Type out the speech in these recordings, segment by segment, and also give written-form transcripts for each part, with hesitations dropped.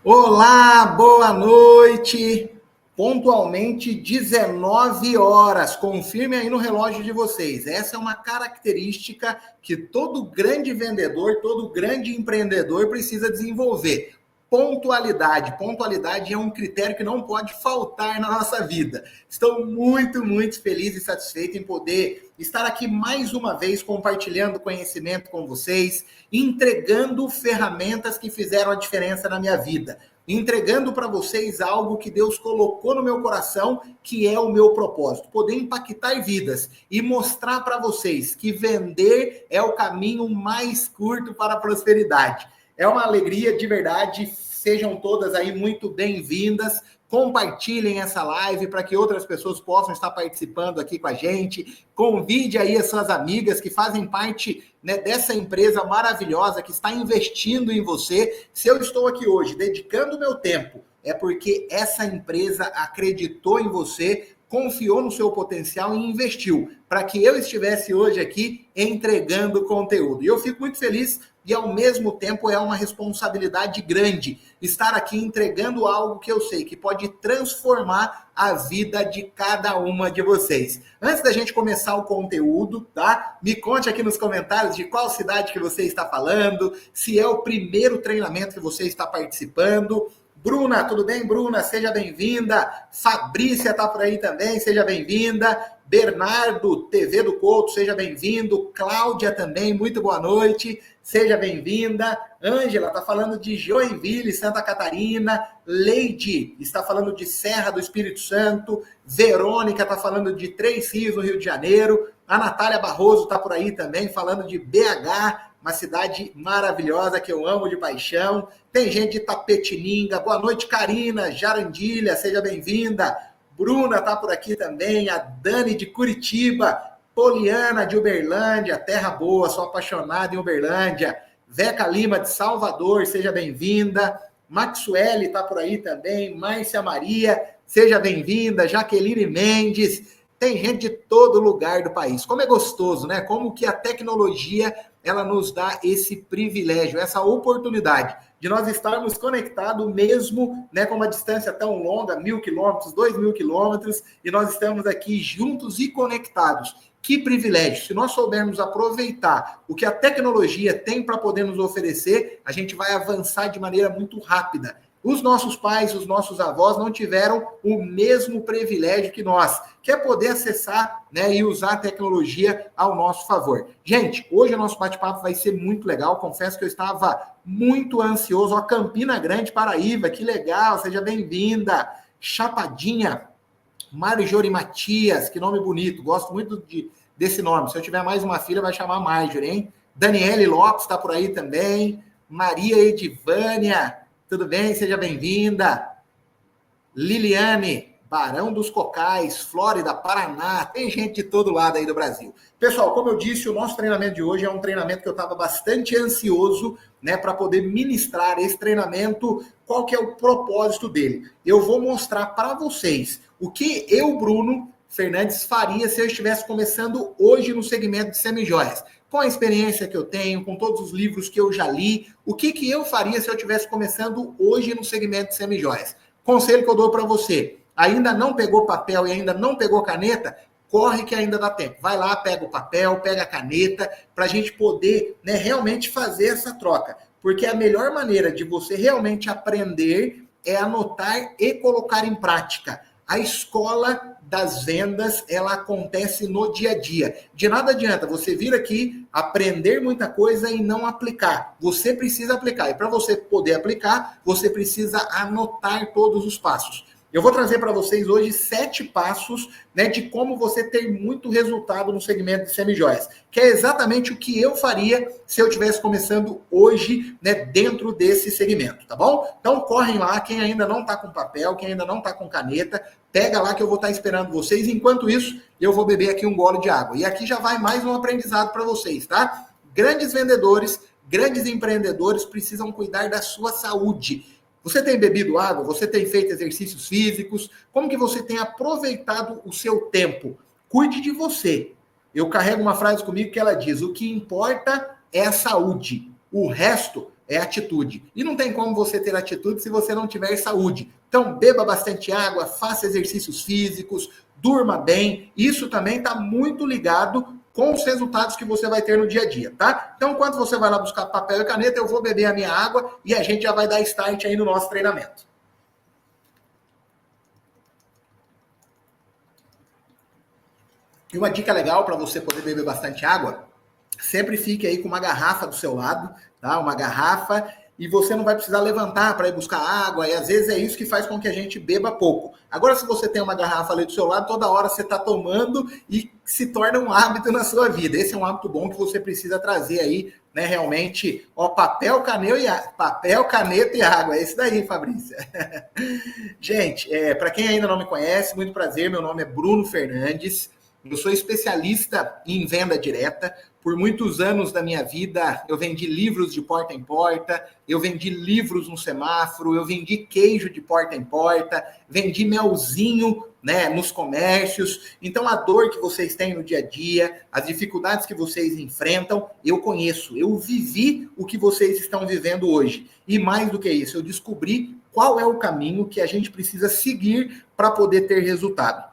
Olá, boa noite. Pontualmente 19 horas. Confirme aí no relógio de vocês. Essa é uma característica que todo grande vendedor, todo grande empreendedor precisa desenvolver. Pontualidade. Pontualidade é um critério que não pode faltar na nossa vida. Estou muito feliz e satisfeito em poder estar aqui mais uma vez compartilhando conhecimento com vocês, entregando ferramentas que fizeram a diferença na minha vida, entregando para vocês algo que Deus colocou no meu coração, que é o meu propósito, poder impactar vidas e mostrar para vocês que vender é o caminho mais curto para a prosperidade. É uma alegria de verdade, sejam todas aí muito bem-vindas. Compartilhem essa live para que outras pessoas possam estar participando aqui com a gente. Convide aí as suas amigas que fazem parte, né, dessa empresa maravilhosa que está investindo em você. Se eu estou aqui hoje dedicando o meu tempo, é porque essa empresa acreditou em você, confiou no seu potencial e investiu para que eu estivesse hoje aqui entregando conteúdo. E eu fico muito feliz e, ao mesmo tempo, é uma responsabilidade grande estar aqui entregando algo que eu sei que pode transformar a vida de cada uma de vocês. Antes da gente começar o conteúdo, tá? Me conte aqui nos comentários de qual cidade que você está falando, se é o primeiro treinamento que você está participando. Bruna, tudo bem, Bruna? Seja bem-vinda. Fabrícia tá por aí também, seja bem-vinda. Bernardo, TV do Couto, seja bem-vindo. Cláudia também, muito boa noite, seja bem-vinda. Ângela tá falando de Joinville, Santa Catarina. Leide está falando de Serra do Espírito Santo. Verônica tá falando de Três Rios, no Rio de Janeiro. A Natália Barroso tá por aí também, falando de BH, uma cidade maravilhosa que eu amo de paixão. Tem gente de Tapetininga. Boa noite, Karina, Jarandilha, seja bem-vinda. Bruna tá por aqui também. A Dani de Curitiba. Poliana de Uberlândia, terra boa, sou apaixonado em Uberlândia. Veca Lima de Salvador, seja bem-vinda. Maxuele tá por aí também. Márcia Maria, seja bem-vinda. Jaqueline Mendes. Tem gente de todo lugar do país. Como é gostoso, né? Como que a tecnologia ela nos dá esse privilégio, essa oportunidade de nós estarmos conectados mesmo, né, com uma distância tão longa, 1.000 quilômetros, 2.000 quilômetros, e nós estamos aqui juntos e conectados. Que privilégio! Se nós soubermos aproveitar o que a tecnologia tem para poder nos oferecer, a gente vai avançar de maneira muito rápida. Os nossos pais, os nossos avós não tiveram o mesmo privilégio que nós, que é poder acessar, né, e usar a tecnologia ao nosso favor. Gente, hoje o nosso bate-papo vai ser muito legal. Confesso que eu estava muito ansioso. A Campina Grande, Paraíba, que legal, seja bem-vinda. Chapadinha, Marjorie Matias, que nome bonito, gosto muito desse nome. Se eu tiver mais uma filha, vai chamar Marjorie, hein? Daniele Lopes está por aí também. Maria Edivânia, tudo bem? Seja bem-vinda. Liliane, Barão dos Cocais, Flórida, Paraná, tem gente de todo lado aí do Brasil. Pessoal, como eu disse, o nosso treinamento de hoje é um treinamento que eu estava bastante ansioso, né, para poder ministrar esse treinamento. Qual que é o propósito dele? Eu vou mostrar para vocês o que eu, Bruno Fernandes, faria se eu estivesse começando hoje no segmento de semijoias. Com a experiência que eu tenho, com todos os livros que eu já li, o que eu faria se eu estivesse começando hoje no segmento de semijoias? Conselho que eu dou para você: ainda não pegou papel e ainda não pegou caneta, corre que ainda dá tempo. Vai lá, pega o papel, pega a caneta, para a gente poder, né, realmente fazer essa troca. Porque a melhor maneira de você realmente aprender é anotar e colocar em prática. A escola das vendas, ela acontece no dia a dia. De nada adianta você vir aqui, aprender muita coisa e não aplicar. Você precisa aplicar. E para você poder aplicar, você precisa anotar todos os passos. Eu vou trazer para vocês hoje 7 passos, né, de como você ter muito resultado no segmento de semijoias, que é exatamente o que eu faria se eu estivesse começando hoje, né, dentro desse segmento, tá bom? Então correm lá, quem ainda não está com papel, quem ainda não está com caneta, pega lá que eu vou estar esperando vocês. Enquanto isso, eu vou beber aqui um gole de água. E aqui já vai mais um aprendizado para vocês, tá? Grandes vendedores, grandes empreendedores precisam cuidar da sua saúde. Você tem bebido água? Você tem feito exercícios físicos? Como que você tem aproveitado o seu tempo? Cuide de você. Eu carrego uma frase comigo que ela diz: o que importa é a saúde. O resto é atitude. E não tem como você ter atitude se você não tiver saúde. Então, beba bastante água, faça exercícios físicos, durma bem. Isso também está muito ligado com os resultados que você vai ter no dia a dia, tá? Então, enquanto você vai lá buscar papel e caneta, eu vou beber a minha água e a gente já vai dar start aí no nosso treinamento. E uma dica legal para você poder beber bastante água, sempre fique aí com uma garrafa do seu lado, tá? Uma garrafa, e você não vai precisar levantar para ir buscar água, e às vezes é isso que faz com que a gente beba pouco. Agora, se você tem uma garrafa ali do seu lado, toda hora você está tomando e se torna um hábito na sua vida. Esse é um hábito bom que você precisa trazer aí, né? Realmente, ó, papel, caneta e água. É isso daí, Fabrícia. Gente, para quem ainda não me conhece, muito prazer, meu nome é Bruno Fernandes. Eu sou especialista em venda direta. Por muitos anos da minha vida, eu vendi livros de porta em porta, eu vendi livros no semáforo, eu vendi queijo de porta em porta, vendi melzinho, né, nos comércios. Então, a dor que vocês têm no dia a dia, as dificuldades que vocês enfrentam, eu conheço. Eu vivi o que vocês estão vivendo hoje. E mais do que isso, eu descobri qual é o caminho que a gente precisa seguir para poder ter resultado.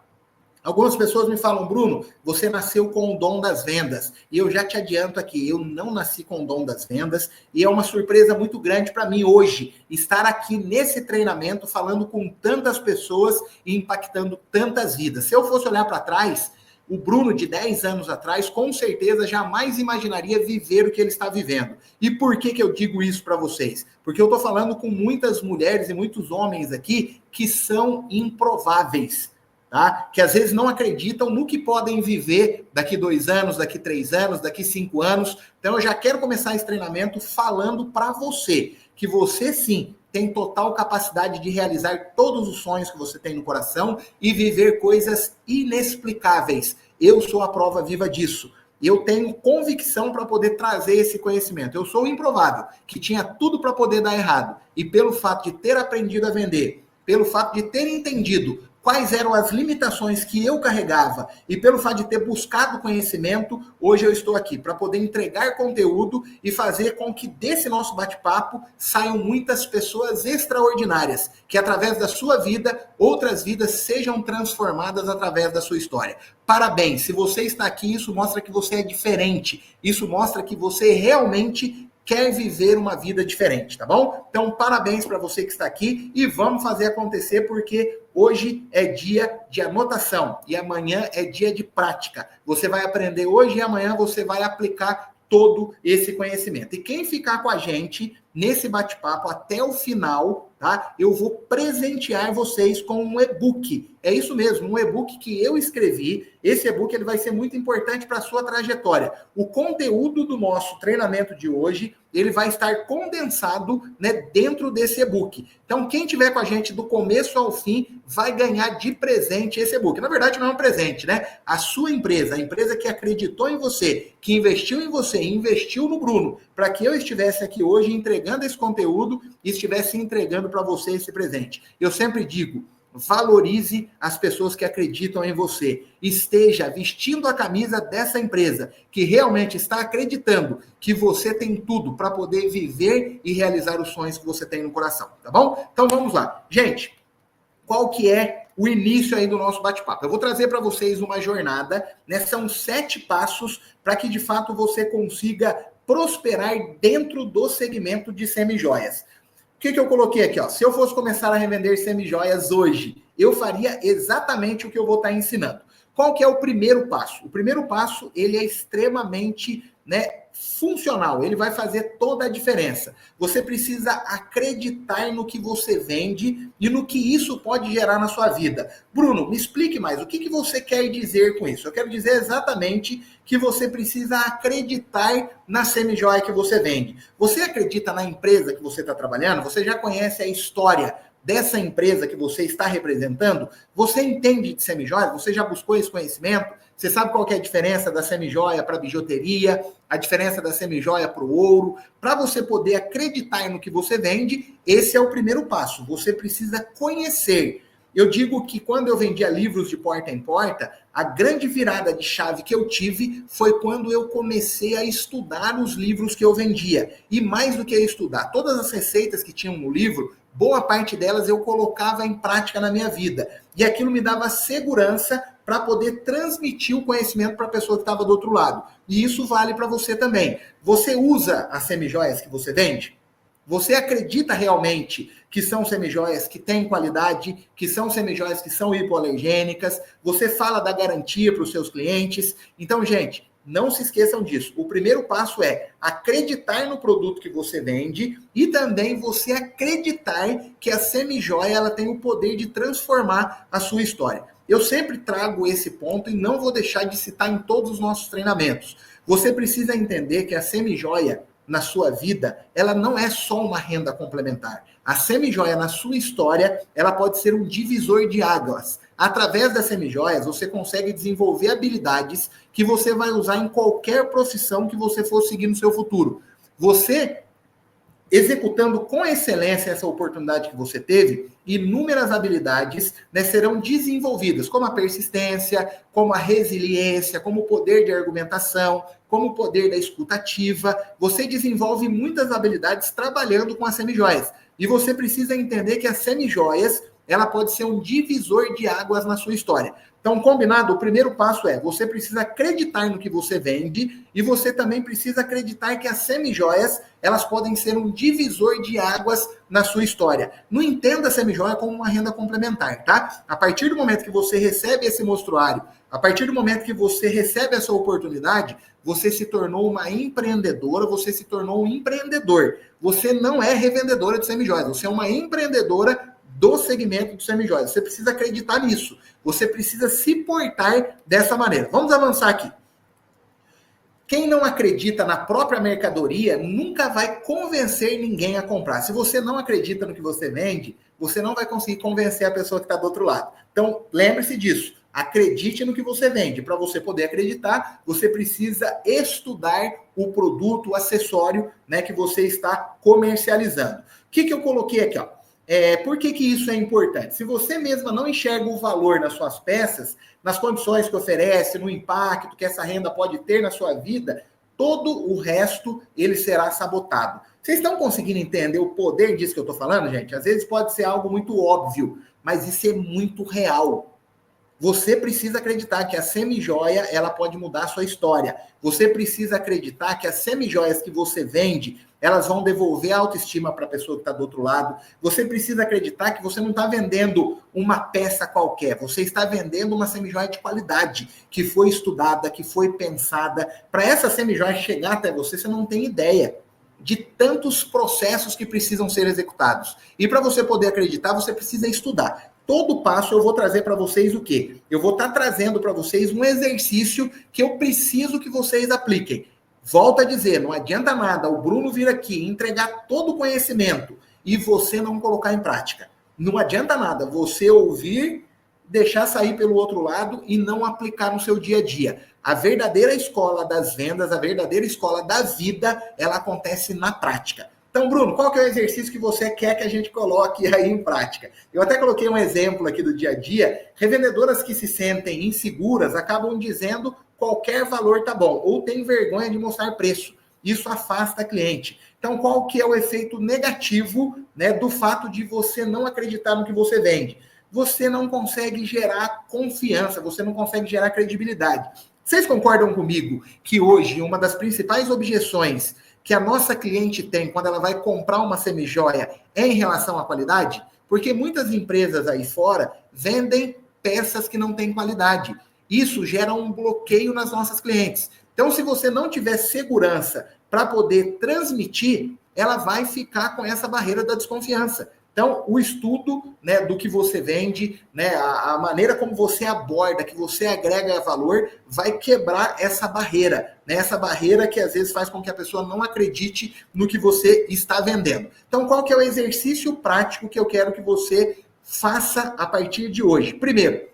Algumas pessoas me falam, Bruno, você nasceu com o dom das vendas. E eu já te adianto aqui, eu não nasci com o dom das vendas. E é uma surpresa muito grande para mim hoje estar aqui nesse treinamento, falando com tantas pessoas e impactando tantas vidas. Se eu fosse olhar para trás, o Bruno de 10 anos atrás, com certeza, jamais imaginaria viver o que ele está vivendo. E por que eu digo isso para vocês? Porque eu estou falando com muitas mulheres e muitos homens aqui que são improváveis. Tá? Que às vezes não acreditam no que podem viver daqui 2 anos, daqui 3 anos, daqui 5 anos. Então eu já quero começar esse treinamento falando para você, que você sim tem total capacidade de realizar todos os sonhos que você tem no coração e viver coisas inexplicáveis. Eu sou a prova viva disso. Eu tenho convicção para poder trazer esse conhecimento. Eu sou o improvável, que tinha tudo para poder dar errado. E pelo fato de ter aprendido a vender, pelo fato de ter entendido quais eram as limitações que eu carregava e pelo fato de ter buscado conhecimento, hoje eu estou aqui para poder entregar conteúdo e fazer com que desse nosso bate-papo saiam muitas pessoas extraordinárias, que através da sua vida, outras vidas sejam transformadas através da sua história. Parabéns, se você está aqui, isso mostra que você é diferente, isso mostra que você realmente quer viver uma vida diferente, tá bom? Então, parabéns para você que está aqui e vamos fazer acontecer porque hoje é dia de anotação e amanhã é dia de prática. Você vai aprender hoje e amanhã você vai aplicar todo esse conhecimento. E quem ficar com a gente nesse bate-papo até o final, tá? Eu vou presentear vocês com um e-book. É isso mesmo, um e-book que eu escrevi. Esse e-book ele vai ser muito importante para a sua trajetória. O conteúdo do nosso treinamento de hoje, ele vai estar condensado, né, dentro desse e-book. Então, quem tiver com a gente do começo ao fim, vai ganhar de presente esse e-book. Na verdade, não é um presente, né? A sua empresa, a empresa que acreditou em você, que investiu em você, investiu no Bruno, para que eu estivesse aqui hoje entregando esse conteúdo e estivesse entregando para você esse presente. Eu sempre digo, valorize as pessoas que acreditam em você. Esteja vestindo a camisa dessa empresa, que realmente está acreditando que você tem tudo para poder viver e realizar os sonhos que você tem no coração, tá bom? Então vamos lá. Gente, qual que é o início aí do nosso bate-papo? Eu vou trazer para vocês uma jornada, né? São 7 passos para que de fato você consiga prosperar dentro do segmento de semijoias. O que eu coloquei aqui? Ó? Se eu fosse começar a revender semijoias hoje, eu faria exatamente o que eu vou estar ensinando. Qual que é o primeiro passo? O primeiro passo, ele é extremamente, né, funcional. Ele vai fazer toda a diferença. Você precisa acreditar no que você vende e no que isso pode gerar na sua vida. Bruno, me explique mais. O que você quer dizer com isso? Eu quero dizer exatamente que você precisa acreditar na semijoia que você vende. Você acredita na empresa que você está trabalhando? Você já conhece a história dessa empresa que você está representando? Você entende de semijoia? Você já buscou esse conhecimento? Você sabe qual que é a diferença da semijoia para a bijuteria, a diferença da semijoia para o ouro? Para você poder acreditar no que você vende, esse é o primeiro passo. Você precisa conhecer. Eu digo que quando eu vendia livros de porta em porta, a grande virada de chave que eu tive foi quando eu comecei a estudar os livros que eu vendia. E mais do que estudar, todas as receitas que tinham no livro, boa parte delas eu colocava em prática na minha vida. E aquilo me dava segurança para poder transmitir o conhecimento para a pessoa que estava do outro lado. E isso vale para você também. Você usa as semijoias que você vende? Você acredita realmente que são semijoias que têm qualidade, que são semijoias que são hipoalergênicas? Você fala da garantia para os seus clientes? Então, gente, não se esqueçam disso. O primeiro passo é acreditar no produto que você vende e também você acreditar que a semijoia ela tem o poder de transformar a sua história. Eu sempre trago esse ponto e não vou deixar de citar em todos os nossos treinamentos. Você precisa entender que a semijoia na sua vida, ela não é só uma renda complementar. A semijoia na sua história, ela pode ser um divisor de águas. Através das semijoias, você consegue desenvolver habilidades que você vai usar em qualquer profissão que você for seguir no seu futuro. Você, executando com excelência essa oportunidade que você teve, inúmeras habilidades, né, serão desenvolvidas, como a persistência, como a resiliência, como o poder de argumentação, como o poder da escuta ativa. Você desenvolve muitas habilidades trabalhando com as semijoias. E você precisa entender que as semijoias, ela pode ser um divisor de águas na sua história. Então, combinado? O primeiro passo é, você precisa acreditar no que você vende e você também precisa acreditar que as semijoias, elas podem ser um divisor de águas na sua história. Não entenda a semijoia como uma renda complementar, tá? A partir do momento que você recebe esse mostruário, a partir do momento que você recebe essa oportunidade, você se tornou uma empreendedora, você se tornou um empreendedor. Você não é revendedora de semijoias, você é uma empreendedora do segmento de semijoias. Você precisa acreditar nisso. Você precisa se portar dessa maneira. Vamos avançar aqui. Quem não acredita na própria mercadoria nunca vai convencer ninguém a comprar. Se você não acredita no que você vende, você não vai conseguir convencer a pessoa que está do outro lado. Então, lembre-se disso. Acredite no que você vende. Para você poder acreditar, você precisa estudar o produto, o acessório, né, que você está comercializando. O que eu coloquei aqui? Ó? Por que isso é importante? Se você mesma não enxerga o valor nas suas peças, nas condições que oferece, no impacto que essa renda pode ter na sua vida, todo o resto ele será sabotado. Vocês estão conseguindo entender o poder disso que eu estou falando, gente? Às vezes pode ser algo muito óbvio, mas isso é muito real. Você precisa acreditar que a semijoia, ela pode mudar a sua história. Você precisa acreditar que as semijoias que você vende, elas vão devolver a autoestima para a pessoa que está do outro lado. Você precisa acreditar que você não está vendendo uma peça qualquer. Você está vendendo uma semijoia de qualidade, que foi estudada, que foi pensada. Para essa semijoia chegar até você, você não tem ideia de tantos processos que precisam ser executados. E para você poder acreditar, você precisa estudar. Todo passo eu vou trazer para vocês o quê? Eu vou estar trazendo para vocês um exercício que eu preciso que vocês apliquem. Volto a dizer, não adianta nada o Bruno vir aqui entregar todo o conhecimento e você não colocar em prática. Não adianta nada você ouvir, deixar sair pelo outro lado e não aplicar no seu dia a dia. A verdadeira escola das vendas, a verdadeira escola da vida, ela acontece na prática. Então, Bruno, qual que é o exercício que você quer que a gente coloque aí em prática? Eu até coloquei um exemplo aqui do dia a dia. Revendedoras que se sentem inseguras acabam dizendo qualquer valor tá bom, ou tem vergonha de mostrar preço. Isso afasta a cliente. Então, qual que é o efeito negativo, né, do fato de você não acreditar no que você vende? Você não consegue gerar confiança, você não consegue gerar credibilidade. Vocês concordam comigo que hoje uma das principais objeções que a nossa cliente tem quando ela vai comprar uma semijoia é em relação à qualidade? Porque muitas empresas aí fora vendem peças que não têm qualidade. Isso gera um bloqueio nas nossas clientes. Então, se você não tiver segurança para poder transmitir, ela vai ficar com essa barreira da desconfiança. Então, o estudo, né, do que você vende, né, a maneira como você aborda, que você agrega valor, vai quebrar essa barreira, né, essa barreira que às vezes faz com que a pessoa não acredite no que você está vendendo. Então, qual que é o exercício prático que eu quero que você faça a partir de hoje? Primeiro,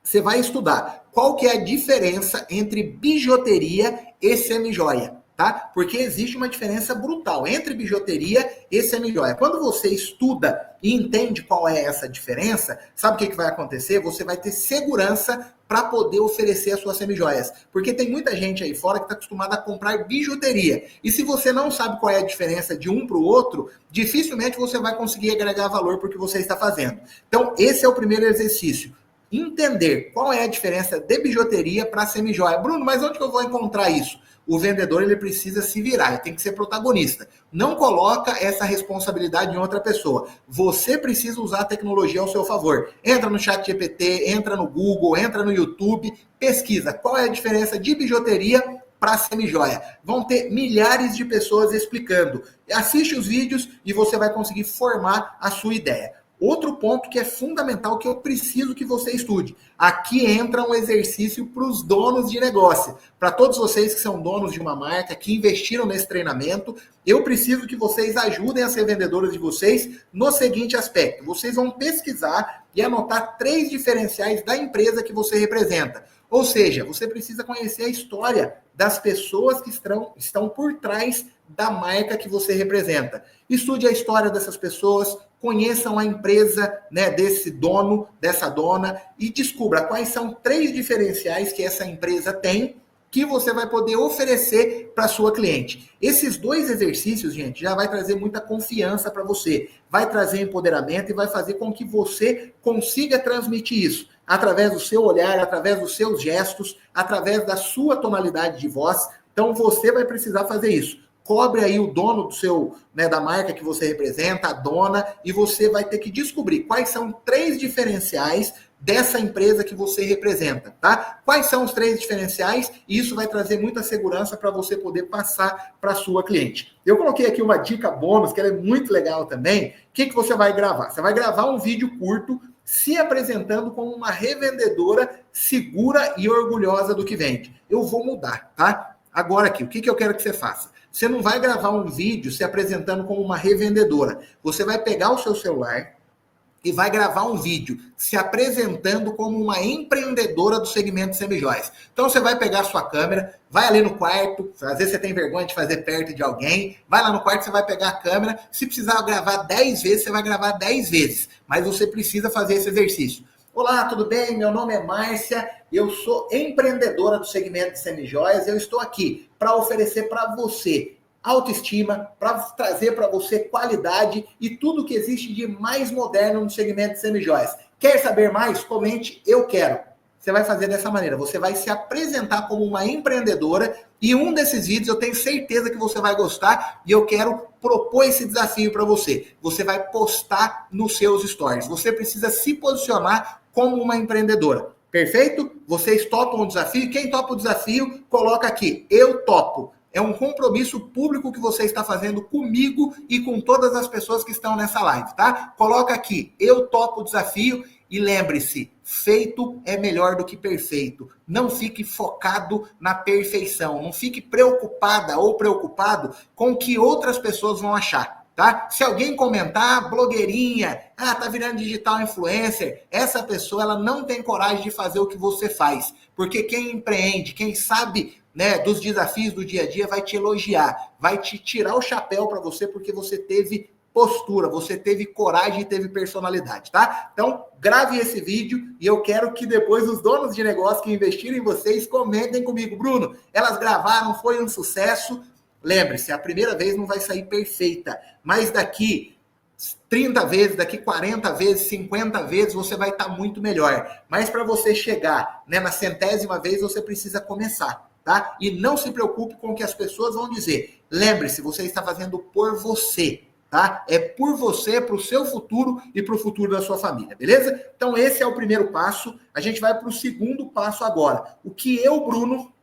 você vai estudar qual que é a diferença entre bijuteria e semijoia. tá? Porque existe uma diferença brutal entre bijuteria e semijoia. Quando você estuda e entende qual é essa diferença, sabe o que vai acontecer? Você vai ter segurança para poder oferecer as suas semijoias. Porque tem muita gente aí fora que está acostumada a comprar bijuteria. E se você não sabe qual é a diferença de um para o outro, dificilmente você vai conseguir agregar valor para o que você está fazendo. Então, esse é o primeiro exercício. Entender qual é a diferença de bijuteria para semijoia. Bruno, mas onde que eu vou encontrar isso? O vendedor ele precisa se virar, ele tem que ser protagonista. Não coloca essa responsabilidade em outra pessoa. Você precisa usar a tecnologia ao seu favor. Entra no ChatGPT, entra no Google, entra no YouTube, pesquisa qual é a diferença de bijuteria para semijoia. Vão ter milhares de pessoas explicando. Assiste os vídeos e você vai conseguir formar a sua ideia. Outro ponto que é fundamental, que eu preciso que você estude. Aqui entra um exercício para os donos de negócio. Para todos vocês que são donos de uma marca, que investiram nesse treinamento, eu preciso que vocês ajudem a ser vendedores de vocês no seguinte aspecto. Vocês vão pesquisar e anotar 3 diferenciais da empresa que você representa. Ou seja, você precisa conhecer a história das pessoas que estão por trás da marca que você representa. Estude a história dessas pessoas, conheçam a empresa, né, desse dono, dessa dona, e descubra quais são 3 diferenciais que essa empresa tem que você vai poder oferecer para a sua cliente. Esses 2 exercícios, gente, já vai trazer muita confiança para você, vai trazer empoderamento e vai fazer com que você consiga transmitir isso através do seu olhar, através dos seus gestos, através da sua tonalidade de voz. Então, você vai precisar fazer isso. Cobre aí o dono do seu, né, da marca que você representa, a dona, e você vai ter que descobrir quais são 3 diferenciais dessa empresa que você representa, tá? Quais são os 3 diferenciais? E isso vai trazer muita segurança para você poder passar para a sua cliente. Eu coloquei aqui uma dica bônus, que ela é muito legal também. O que você vai gravar? Você vai gravar um vídeo curto se apresentando como uma revendedora segura e orgulhosa do que vende. Eu vou mudar, tá? Agora aqui, o que eu quero que você faça? Você não vai gravar um vídeo se apresentando como uma revendedora. Você vai pegar o seu celular e vai gravar um vídeo se apresentando como uma empreendedora do segmento de semijoias. Então você vai pegar a sua câmera, vai ali no quarto, às vezes você tem vergonha de fazer perto de alguém, vai lá no quarto, você vai pegar a câmera, se precisar gravar 10 vezes, você vai gravar 10 vezes, mas você precisa fazer esse exercício. Olá, tudo bem? Meu nome é Márcia, eu sou empreendedora do segmento de semijoias, eu estou aqui para oferecer para você autoestima, para trazer para você qualidade e tudo que existe de mais moderno no segmento de semijoias. Quer saber mais? Comente, eu quero. Você vai fazer dessa maneira, você vai se apresentar como uma empreendedora e um desses vídeos eu tenho certeza que você vai gostar e eu quero propor esse desafio para você. Você vai postar nos seus stories. Você precisa se posicionar como uma empreendedora. Perfeito? Vocês topam o desafio? Quem topa o desafio, coloca aqui, eu topo. É um compromisso público que você está fazendo comigo e com todas as pessoas que estão nessa live, tá? Coloca aqui, eu topo o desafio e lembre-se, feito é melhor do que perfeito. Não fique focado na perfeição, não fique preocupada ou preocupado com o que outras pessoas vão achar, tá? Se alguém comentar, blogueirinha, tá virando digital influencer, essa pessoa ela não tem coragem de fazer o que você faz, porque quem empreende, quem sabe, né, dos desafios do dia a dia, vai te elogiar, vai te tirar o chapéu para você, porque você teve postura, você teve coragem e teve personalidade, tá? Então, grave esse vídeo e eu quero que depois os donos de negócio que investiram em vocês comentem comigo. Bruno, elas gravaram, foi um sucesso. Lembre-se, a primeira vez não vai sair perfeita, mas daqui 30 vezes, daqui 40 vezes, 50 vezes, você vai estar muito melhor. Mas para você chegar, né, na 100ª vez, você precisa começar. Tá? E não se preocupe com o que as pessoas vão dizer. Lembre-se, você está fazendo por você, tá? É por você, para o seu futuro e para o futuro da sua família, beleza? Então esse é o primeiro passo. A gente vai para o segundo passo agora. O que eu, Bruno,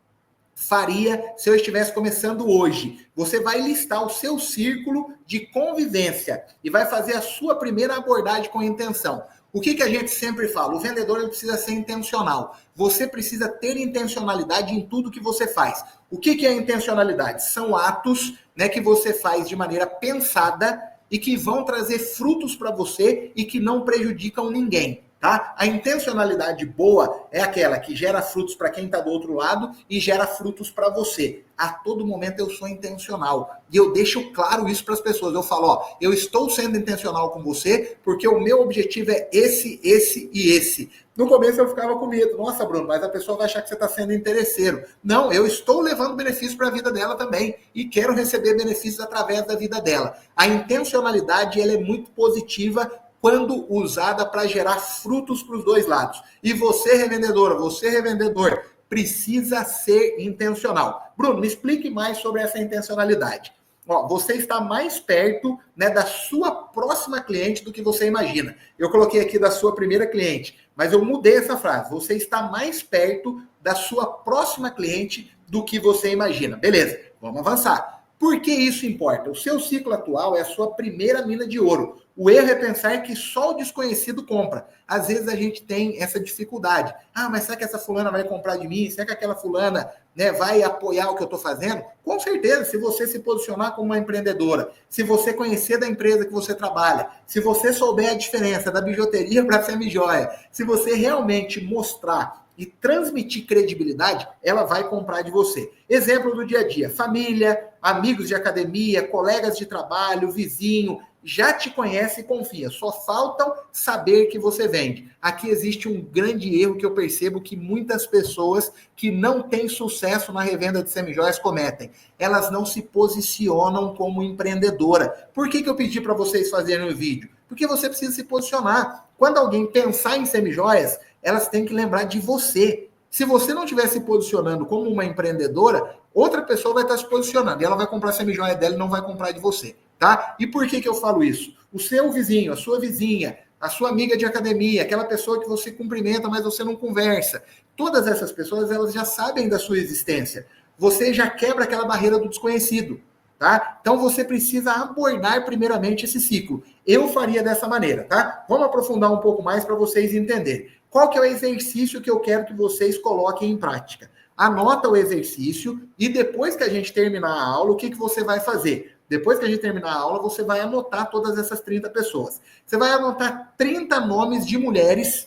faria se eu estivesse começando hoje? Você vai listar o seu círculo de convivência e vai fazer a sua primeira abordagem com intenção. O que a gente sempre fala? O vendedor ele precisa ser intencional. Você precisa ter intencionalidade em tudo que você faz. O que é intencionalidade? São atos, né, que você faz de maneira pensada e que vão trazer frutos para você e que não prejudicam ninguém. tá? A intencionalidade boa é aquela que gera frutos para quem está do outro lado e gera frutos para você. A todo momento eu sou intencional. E eu deixo claro isso para as pessoas. Eu falo, ó, eu estou sendo intencional com você porque o meu objetivo é esse, esse e esse. No começo eu ficava com medo. Nossa, Bruno, mas a pessoa vai achar que você está sendo interesseiro. Não, eu estou levando benefício para a vida dela também. E quero receber benefícios através da vida dela. A intencionalidade, ela é muito positiva quando usada para gerar frutos para os dois lados. E você, revendedora, você, revendedor, precisa ser intencional. Bruno, me explique mais sobre essa intencionalidade. Ó, você está mais perto, né, da sua próxima cliente do que você imagina. Eu coloquei aqui da sua primeira cliente, mas eu mudei essa frase. Você está mais perto da sua próxima cliente do que você imagina. Beleza, vamos avançar. Por que isso importa? O seu ciclo atual é a sua primeira mina de ouro. O erro é pensar que só o desconhecido compra. Às vezes a gente tem essa dificuldade. Ah, mas será que essa fulana vai comprar de mim? Será que aquela fulana, né, vai apoiar o que eu estou fazendo? Com certeza, se você se posicionar como uma empreendedora, se você conhecer da empresa que você trabalha, se você souber a diferença da bijuteria para a semijoia, se você realmente mostrar e transmitir credibilidade, ela vai comprar de você. Exemplo do dia a dia, família, amigos de academia, colegas de trabalho, vizinho, já te conhece e confia, só faltam saber que você vende. Aqui existe um grande erro que eu percebo que muitas pessoas que não têm sucesso na revenda de semijoias cometem. Elas não se posicionam como empreendedora. Por que eu pedi para vocês fazerem o vídeo? Porque você precisa se posicionar. Quando alguém pensar em semijoias, elas têm que lembrar de você. Se você não estiver se posicionando como uma empreendedora, outra pessoa vai estar se posicionando e ela vai comprar a semijoia dela e não vai comprar de você, tá? E por que eu falo isso? O seu vizinho, a sua vizinha, a sua amiga de academia, aquela pessoa que você cumprimenta, mas você não conversa, todas essas pessoas, elas já sabem da sua existência. Você já quebra aquela barreira do desconhecido, tá? Então você precisa abordar primeiramente esse ciclo. Eu faria dessa maneira, tá? Vamos aprofundar um pouco mais para vocês entenderem. Qual que é o exercício que eu quero que vocês coloquem em prática? Anota o exercício e depois que a gente terminar a aula, o que você vai fazer? Depois que a gente terminar a aula, você vai anotar todas essas 30 pessoas. Você vai anotar 30 nomes de mulheres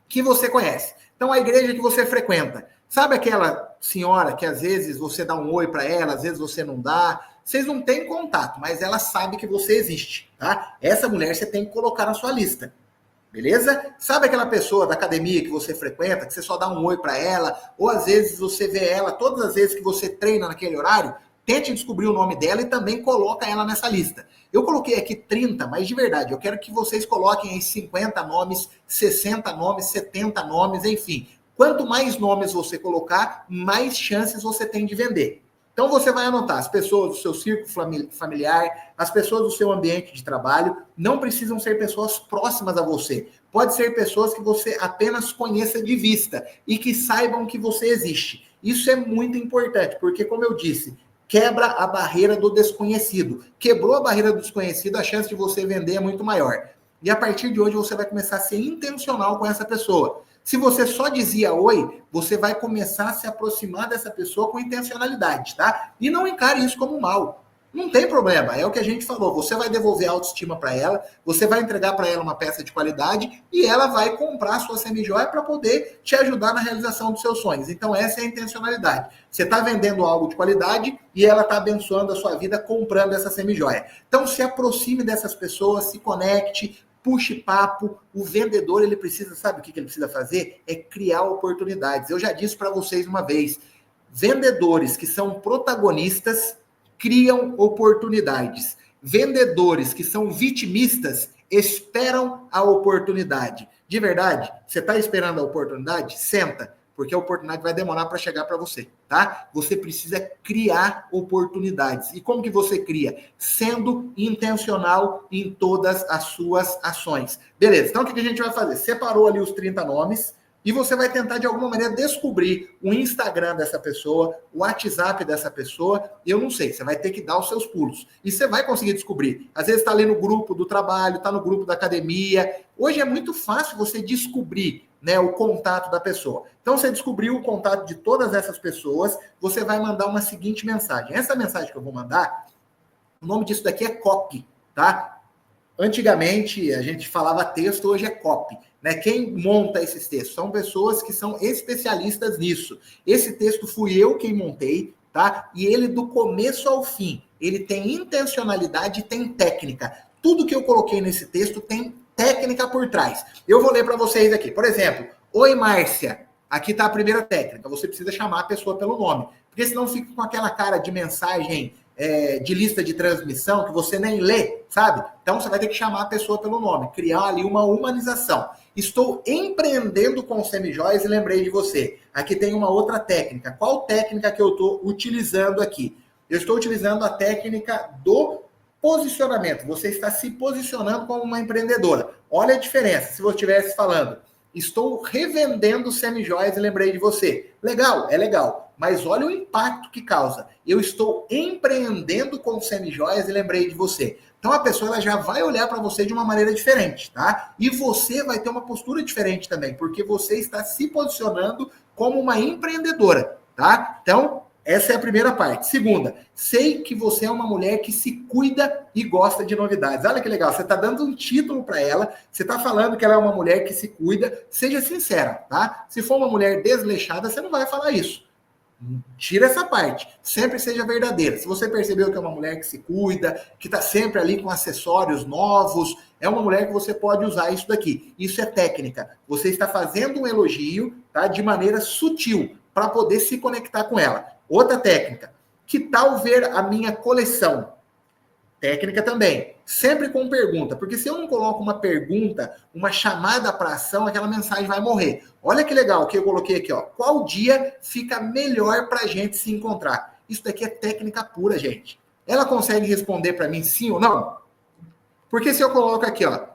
que você conhece. Então, a igreja que você frequenta. Sabe aquela senhora que às vezes você dá um oi para ela, às vezes você não dá? Vocês não têm contato, mas ela sabe que você existe, tá? Essa mulher você tem que colocar na sua lista. Beleza? Sabe aquela pessoa da academia que você frequenta, que você só dá um oi para ela, ou às vezes você vê ela todas as vezes que você treina naquele horário? Tente descobrir o nome dela e também coloca ela nessa lista. Eu coloquei aqui 30, mas de verdade, eu quero que vocês coloquem aí 50 nomes, 60 nomes, 70 nomes, enfim. Quanto mais nomes você colocar, mais chances você tem de vender. Então você vai anotar as pessoas do seu círculo familiar, as pessoas do seu ambiente de trabalho, não precisam ser pessoas próximas a você. Pode ser pessoas que você apenas conheça de vista e que saibam que você existe. Isso é muito importante, porque como eu disse, quebra a barreira do desconhecido. Quebrou a barreira do desconhecido, a chance de você vender é muito maior. E a partir de hoje você vai começar a ser intencional com essa pessoa. Se você só dizia oi, você vai começar a se aproximar dessa pessoa com intencionalidade, tá? E não encare isso como mal. Não tem problema, é o que a gente falou. Você vai devolver a autoestima para ela, você vai entregar para ela uma peça de qualidade e ela vai comprar a sua semijoia para poder te ajudar na realização dos seus sonhos. Então essa é a intencionalidade. Você está vendendo algo de qualidade e ela está abençoando a sua vida comprando essa semijoia. Então se aproxime dessas pessoas, se conecte, puxe papo. O vendedor, ele precisa, sabe o que ele precisa fazer? É criar oportunidades. Eu já disse para vocês uma vez, vendedores que são protagonistas criam oportunidades. Vendedores que são vitimistas esperam a oportunidade. De verdade, você está esperando a oportunidade? Senta, porque a oportunidade vai demorar para chegar para você, tá? Você precisa criar oportunidades. E como que você cria? Sendo intencional em todas as suas ações. Beleza, então o que a gente vai fazer? Separou ali os 30 nomes e você vai tentar, de alguma maneira, descobrir o Instagram dessa pessoa, o WhatsApp dessa pessoa. Eu não sei, você vai ter que dar os seus pulos. E você vai conseguir descobrir. Às vezes está ali no grupo do trabalho, está no grupo da academia. Hoje é muito fácil você descobrir, né, o contato da pessoa. Então, você descobriu o contato de todas essas pessoas, você vai mandar uma seguinte mensagem. Essa mensagem que eu vou mandar, o nome disso daqui é copy, tá? Antigamente, a gente falava texto, hoje é copy. Né? Quem monta esses textos? São pessoas que são especialistas nisso. Esse texto fui eu quem montei, tá? E ele, do começo ao fim, ele tem intencionalidade e tem técnica. Tudo que eu coloquei nesse texto tem técnica por trás. Eu vou ler para vocês aqui. Por exemplo, oi, Márcia. Aqui está a primeira técnica. Você precisa chamar a pessoa pelo nome. Porque senão fica com aquela cara de mensagem de lista de transmissão que você nem lê, sabe? Então você vai ter que chamar a pessoa pelo nome, criar ali uma humanização. Estou empreendendo com semijóias e lembrei de você. Aqui tem uma outra técnica. Qual técnica que eu estou utilizando aqui? Eu estou utilizando a técnica do posicionamento. Você está se posicionando como uma empreendedora. Olha a diferença. Se você estivesse falando, estou revendendo semijóias e lembrei de você. Legal, é legal. Mas olha o impacto que causa. Eu estou empreendendo com semijóias e lembrei de você. Então a pessoa ela já vai olhar para você de uma maneira diferente, tá? E você vai ter uma postura diferente também, porque você está se posicionando como uma empreendedora, tá? Então, essa é a primeira parte. Segunda, sei que você é uma mulher que se cuida e gosta de novidades. Olha que legal, você está dando um título para ela, você está falando que ela é uma mulher que se cuida. Seja sincera, tá? Se for uma mulher desleixada, você não vai falar isso. Tira essa parte, sempre seja verdadeira. Se você percebeu que é uma mulher que se cuida, que está sempre ali com acessórios novos, é uma mulher que você pode usar isso daqui. Isso é técnica. Você está fazendo um elogio, tá, de maneira sutil, para poder se conectar com ela. Outra técnica, que tal ver a minha coleção? Técnica também, sempre com pergunta, porque se eu não coloco uma pergunta, uma chamada para ação, aquela mensagem vai morrer. Olha que legal que eu coloquei aqui, ó. Qual dia fica melhor para a gente se encontrar? Isso daqui é técnica pura, gente. Ela consegue responder para mim sim ou não? Porque se eu coloco aqui, ó,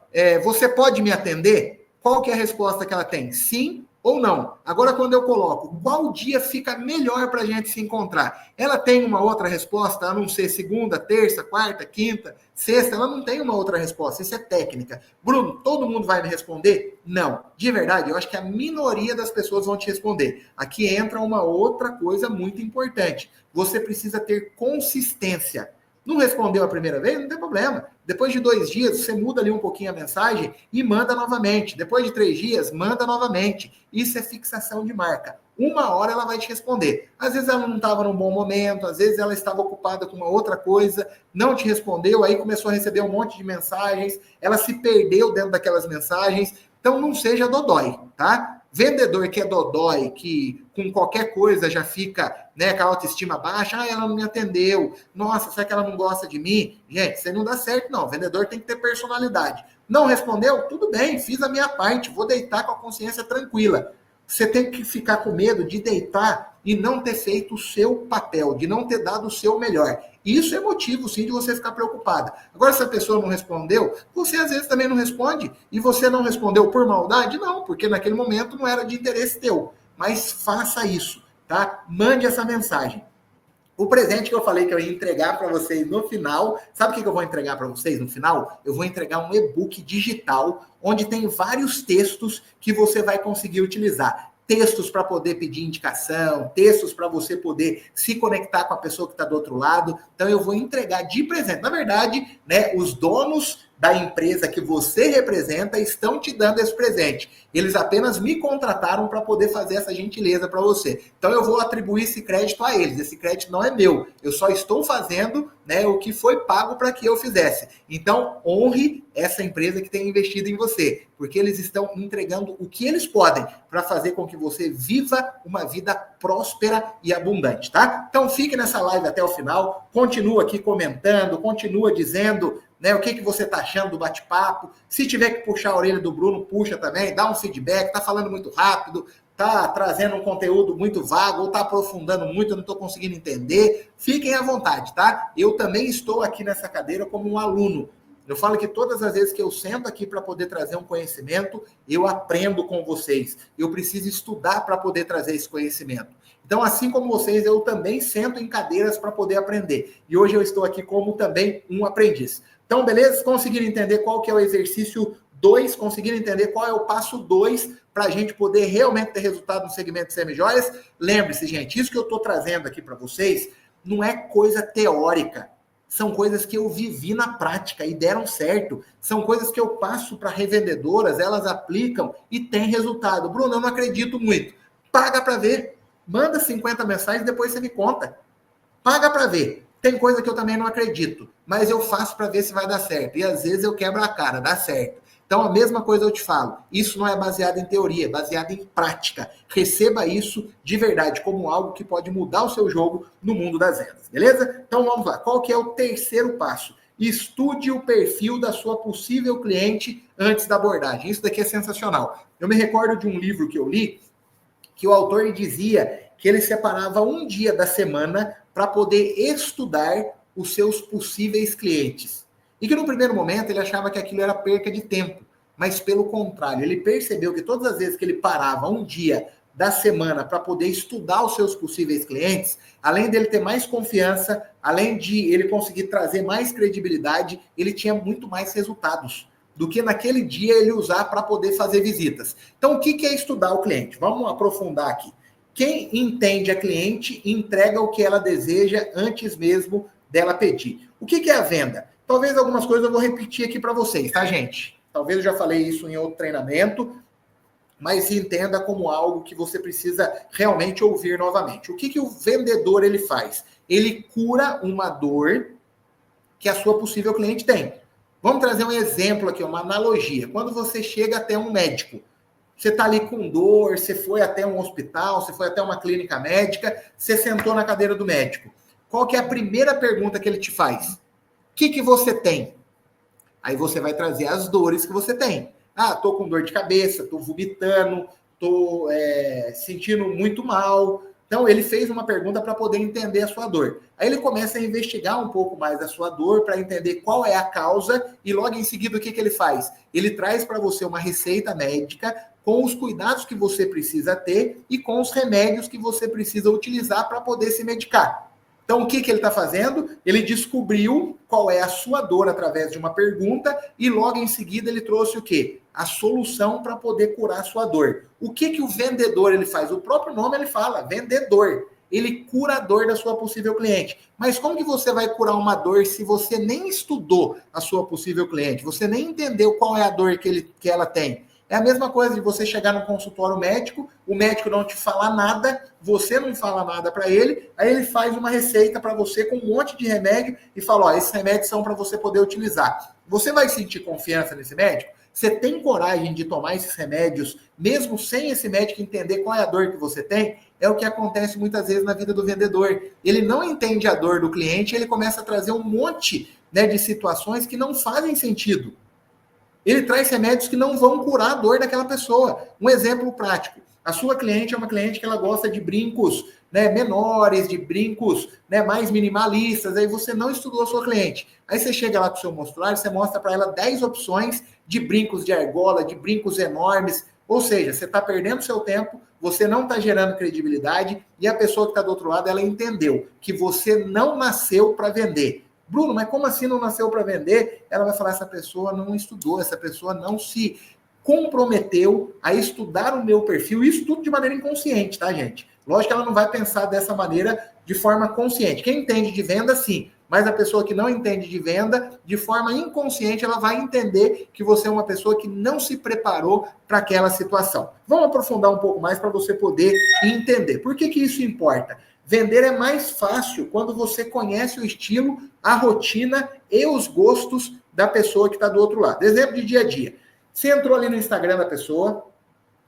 você pode me atender? Qual que é a resposta que ela tem? Sim ou não? Agora, quando eu coloco qual dia fica melhor para a gente se encontrar, ela tem uma outra resposta, a não ser segunda, terça, quarta, quinta, sexta, ela não tem uma outra resposta, isso é técnica. Bruno, todo mundo vai me responder? Não. De verdade, eu acho que a minoria das pessoas vão te responder. Aqui entra uma outra coisa muito importante. Você precisa ter consistência. Não respondeu a primeira vez? Não tem problema. Depois de 2 dias, você muda ali um pouquinho a mensagem e manda novamente. Depois de 3 dias, manda novamente. Isso é fixação de marca. 1 hora ela vai te responder. Às vezes ela não estava num bom momento, às vezes ela estava ocupada com uma outra coisa, não te respondeu, aí começou a receber um monte de mensagens, ela se perdeu dentro daquelas mensagens. Então não seja dodói, tá? Vendedor que é dodói, que com qualquer coisa já fica, né, com a autoestima baixa, ela não me atendeu, nossa, será que ela não gosta de mim? Gente, isso aí não dá certo não, vendedor tem que ter personalidade. Não respondeu? Tudo bem, fiz a minha parte, vou deitar com a consciência tranquila. Você tem que ficar com medo de deitar e não ter feito o seu papel, de não ter dado o seu melhor. Isso é motivo, sim, de você ficar preocupada. Agora, se a pessoa não respondeu, você às vezes também não responde. E você não respondeu por maldade? Não, porque naquele momento não era de interesse teu. Mas faça isso, tá? Mande essa mensagem. O presente que eu falei que eu ia entregar para vocês no final, sabe o que eu vou entregar para vocês no final? Eu vou entregar um e-book digital, onde tem vários textos que você vai conseguir utilizar. Textos para poder pedir indicação, textos para você poder se conectar com a pessoa que está do outro lado. Então eu vou entregar de presente. Na verdade, né, os donos da empresa que você representa estão te dando esse presente. Eles apenas me contrataram para poder fazer essa gentileza para você. Então eu vou atribuir esse crédito a eles. Esse crédito não é meu. Eu só estou fazendo, né, o que foi pago para que eu fizesse. Então honre essa empresa que tem investido em você, porque eles estão entregando o que eles podem para fazer com que você viva uma vida próspera e abundante, tá? Então fique nessa live até o final, continua aqui comentando, continua dizendo, né, o que você está achando do bate-papo. Se tiver que puxar a orelha do Bruno, puxa também, dá um feedback, está falando muito rápido, está trazendo um conteúdo muito vago, ou está aprofundando muito, eu não estou conseguindo entender. Fiquem à vontade, tá? Eu também estou aqui nessa cadeira como um aluno. Eu falo que todas as vezes que eu sento aqui para poder trazer um conhecimento, eu aprendo com vocês. Eu preciso estudar para poder trazer esse conhecimento. Então, assim como vocês, eu também sento em cadeiras para poder aprender. E hoje eu estou aqui como também um aprendiz. Então, beleza? Conseguiram entender qual que é o exercício 2? Conseguiram entender qual é o passo 2 para a gente poder realmente ter resultado no segmento de semijoias? Lembre-se, gente, isso que eu estou trazendo aqui para vocês não é coisa teórica. são coisas que eu vivi na prática e deram certo. São coisas que eu passo para revendedoras, elas aplicam e tem resultado. Bruno, eu não acredito muito. Paga para ver. Manda 50 mensagens, depois você me conta. Paga para ver. Tem coisa que eu também não acredito, mas eu faço para ver se vai dar certo. E às vezes eu quebro a cara, dá certo. Então, a mesma coisa eu te falo. Isso não é baseado em teoria, é baseado em prática. Receba isso de verdade como algo que pode mudar o seu jogo no mundo das vendas, beleza? Então, vamos lá. Qual que é o terceiro passo? Estude o perfil da sua possível cliente antes da abordagem. Isso daqui é sensacional. Eu me recordo de um livro que eu li, que o autor dizia que ele separava um dia da semana para poder estudar os seus possíveis clientes. E que no primeiro momento ele achava que aquilo era perca de tempo, mas pelo contrário, ele percebeu que todas as vezes que ele parava um dia da semana para poder estudar os seus possíveis clientes, além dele ter mais confiança, além de ele conseguir trazer mais credibilidade, ele tinha muito mais resultados do que naquele dia ele usar para poder fazer visitas. Então, o que é estudar o cliente? Vamos aprofundar aqui. Quem entende a cliente entrega o que ela deseja antes mesmo dela pedir. O que é a venda? Talvez algumas coisas eu vou repetir aqui para vocês, tá, gente? Talvez eu já falei isso em outro treinamento, mas entenda como algo que você precisa realmente ouvir novamente. O que o vendedor ele faz? Ele cura uma dor que a sua possível cliente tem. Vamos trazer um exemplo aqui, uma analogia. Quando você chega até um médico, você está ali com dor, você foi até um hospital, você foi até uma clínica médica, você sentou na cadeira do médico. Qual que é a primeira pergunta que ele te faz? O que você tem? Aí você vai trazer as dores que você tem. Ah, tô com dor de cabeça, tô vomitando, tô sentindo muito mal. Então, ele fez uma pergunta para poder entender a sua dor. Aí ele começa a investigar um pouco mais a sua dor para entender qual é a causa e logo em seguida o que ele faz? Ele traz para você uma receita médica com os cuidados que você precisa ter e com os remédios que você precisa utilizar para poder se medicar. Então, o que ele está fazendo? Ele descobriu qual é a sua dor através de uma pergunta e logo em seguida ele trouxe o quê? A solução para poder curar a sua dor. O que o vendedor ele faz? O próprio nome ele fala, vendedor. Ele cura a dor da sua possível cliente. Mas como que você vai curar uma dor se você nem estudou a sua possível cliente? Você nem entendeu qual é a dor que ela tem? É a mesma coisa de você chegar no consultório médico, o médico não te falar nada, você não fala nada para ele, aí ele faz uma receita para você com um monte de remédio e fala, ó, esses remédios são para você poder utilizar. Você vai sentir confiança nesse médico? Você tem coragem de tomar esses remédios, mesmo sem esse médico entender qual é a dor que você tem? É o que acontece muitas vezes na vida do vendedor. Ele não entende a dor do cliente, ele começa a trazer um monte, né, de situações que não fazem sentido. Ele traz remédios que não vão curar a dor daquela pessoa. Um exemplo prático. A sua cliente é uma cliente que ela gosta de brincos, né, menores, de brincos, né, mais minimalistas. Aí você não estudou a sua cliente. Aí você chega lá com o seu mostruário, você mostra para ela 10 opções de brincos de argola, de brincos enormes. Ou seja, você está perdendo seu tempo, você não está gerando credibilidade e a pessoa que está do outro lado, ela entendeu que você não nasceu para vender. Bruno, mas como assim não nasceu para vender? Ela vai falar, essa pessoa não estudou, essa pessoa não se comprometeu a estudar o meu perfil, isso tudo de maneira inconsciente, tá, gente? Lógico que ela não vai pensar dessa maneira de forma consciente. Quem entende de venda, sim, mas a pessoa que não entende de venda, de forma inconsciente, ela vai entender que você é uma pessoa que não se preparou para aquela situação. Vamos aprofundar um pouco mais para você poder entender. Por que isso importa? Vender é mais fácil quando você conhece o estilo, a rotina e os gostos da pessoa que está do outro lado. Exemplo de dia a dia. Você entrou ali no Instagram da pessoa,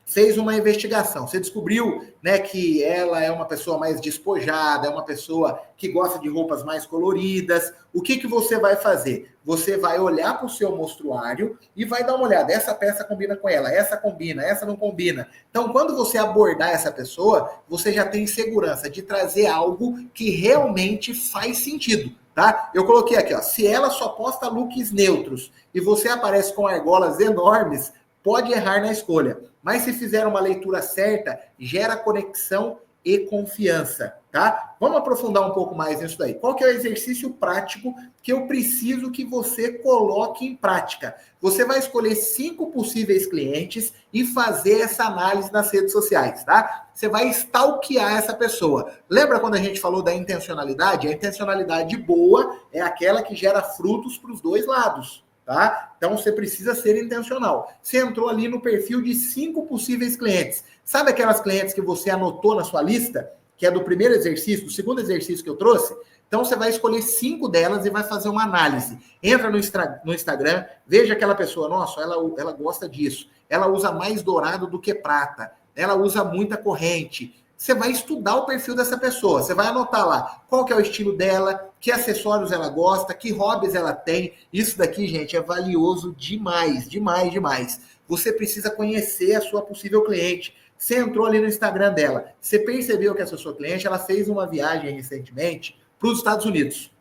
fez uma investigação, você descobriu, né, que ela é uma pessoa mais despojada, é uma pessoa que gosta de roupas mais coloridas. O que você vai fazer? Você vai olhar para o seu mostruário e vai dar uma olhada. Essa peça combina com ela, essa combina, essa não combina. Então, quando você abordar essa pessoa, você já tem segurança de trazer algo que realmente faz sentido. Tá? Eu coloquei aqui, ó, se ela só posta looks neutros e você aparece com argolas enormes, pode errar na escolha. Mas se fizer uma leitura certa, gera conexão e confiança, tá? Vamos aprofundar um pouco mais nisso daí. Qual que é o exercício prático que eu preciso que você coloque em prática? Você vai escolher 5 possíveis clientes e fazer essa análise nas redes sociais, tá? Você vai stalkear essa pessoa. Lembra quando a gente falou da intencionalidade? A intencionalidade boa é aquela que gera frutos para os dois lados, tá? Então você precisa ser intencional. Você entrou ali no perfil de 5 possíveis clientes. Sabe aquelas clientes que você anotou na sua lista, que é do primeiro exercício, do segundo exercício que eu trouxe? Então você vai escolher 5 delas e vai fazer uma análise. Entra no Instagram, veja aquela pessoa, nossa, ela gosta disso. Ela usa mais dourado do que prata. Ela usa muita corrente. Você vai estudar o perfil dessa pessoa. Você vai anotar lá qual que é o estilo dela, que acessórios ela gosta, que hobbies ela tem. Isso daqui, gente, é valioso demais, demais, demais. Você precisa conhecer a sua possível cliente. Você entrou ali no Instagram dela. Você percebeu que essa sua cliente, ela fez uma viagem recentemente para os Estados Unidos.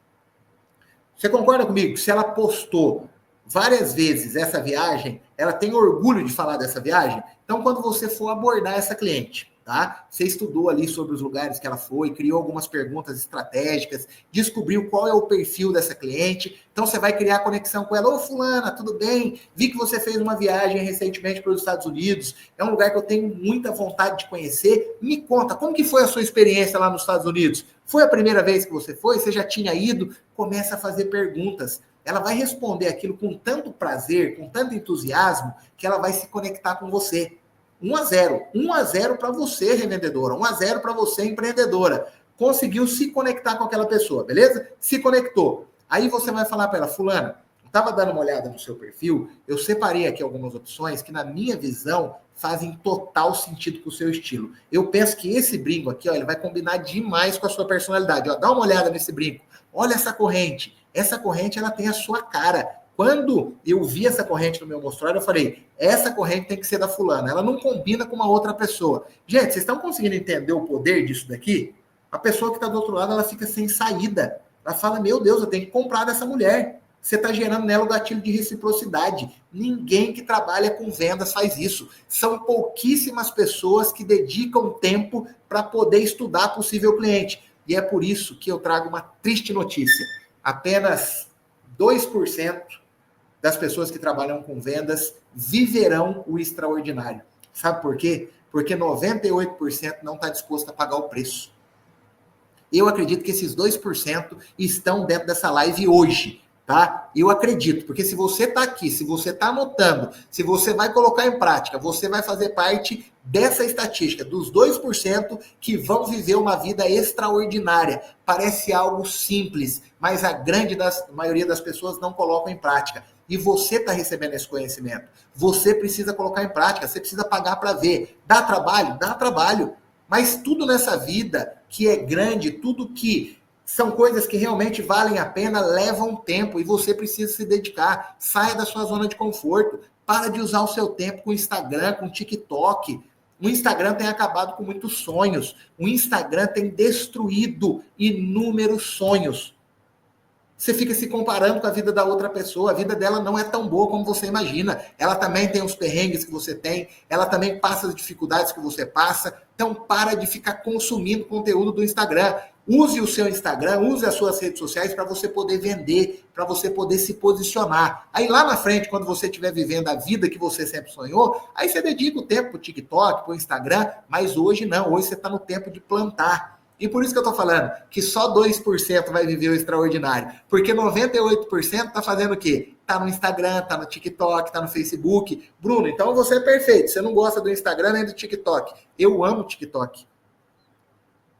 Você concorda comigo? Se ela postou várias vezes essa viagem, ela tem orgulho de falar dessa viagem? Então, quando você for abordar essa cliente, tá? Você estudou ali sobre os lugares que ela foi, criou algumas perguntas estratégicas, descobriu qual é o perfil dessa cliente, então você vai criar conexão com ela. Ô, fulana, tudo bem? Vi que você fez uma viagem recentemente para os Estados Unidos, é um lugar que eu tenho muita vontade de conhecer. Me conta, como que foi a sua experiência lá nos Estados Unidos? Foi a primeira vez que você foi? Você já tinha ido? Começa a fazer perguntas. Ela vai responder aquilo com tanto prazer, com tanto entusiasmo, que ela vai se conectar com você. 1-0. 1-0 para você, revendedora. 1-0 para você, empreendedora. Conseguiu se conectar com aquela pessoa, beleza? Se conectou. Aí você vai falar para ela, fulana, eu estava dando uma olhada no seu perfil, eu separei aqui algumas opções que, na minha visão, fazem total sentido com o seu estilo. Eu penso que esse brinco aqui, ó, ele vai combinar demais com a sua personalidade. Ó, dá uma olhada nesse brinco. Olha essa corrente. Essa corrente, ela tem a sua cara. Quando eu vi essa corrente no meu mostruário, eu falei, essa corrente tem que ser da fulana. Ela não combina com uma outra pessoa. Gente, vocês estão conseguindo entender o poder disso daqui? A pessoa que está do outro lado, ela fica sem saída. Ela fala, meu Deus, eu tenho que comprar dessa mulher. Você está gerando nela o gatilho de reciprocidade. Ninguém que trabalha com vendas faz isso. São pouquíssimas pessoas que dedicam tempo para poder estudar possível cliente. E é por isso que eu trago uma triste notícia. Apenas 2% das pessoas que trabalham com vendas viverão o extraordinário. Sabe por quê? Porque 98% não está disposto a pagar o preço. Eu acredito que esses 2% estão dentro dessa live hoje, tá? Eu acredito, porque se você está aqui, se você está anotando, se você vai colocar em prática, você vai fazer parte dessa estatística, dos 2% que vão viver uma vida extraordinária. Parece algo simples, mas a maioria das pessoas não colocam em prática. E você está recebendo esse conhecimento. Você precisa colocar em prática, você precisa pagar para ver. Dá trabalho? Dá trabalho. Mas tudo nessa vida que é grande, tudo que são coisas que realmente valem a pena, levam tempo e você precisa se dedicar. Saia da sua zona de conforto. Para de usar o seu tempo com Instagram, com TikTok. O Instagram tem acabado com muitos sonhos. O Instagram tem destruído inúmeros sonhos. Você fica se comparando com a vida da outra pessoa. A vida dela não é tão boa como você imagina. Ela também tem os perrengues que você tem. Ela também passa as dificuldades que você passa. Então, para de ficar consumindo conteúdo do Instagram. Use o seu Instagram, use as suas redes sociais para você poder vender, para você poder se posicionar. Aí lá na frente, quando você estiver vivendo a vida que você sempre sonhou, aí você dedica o tempo para o TikTok, para o Instagram, mas hoje não. Hoje você está no tempo de plantar. E por isso que eu estou falando que só 2% vai viver o extraordinário. Porque 98% está fazendo o quê? Está no Instagram, está no TikTok, está no Facebook. Bruno, então você é perfeito. Você não gosta do Instagram nem do TikTok. Eu amo TikTok.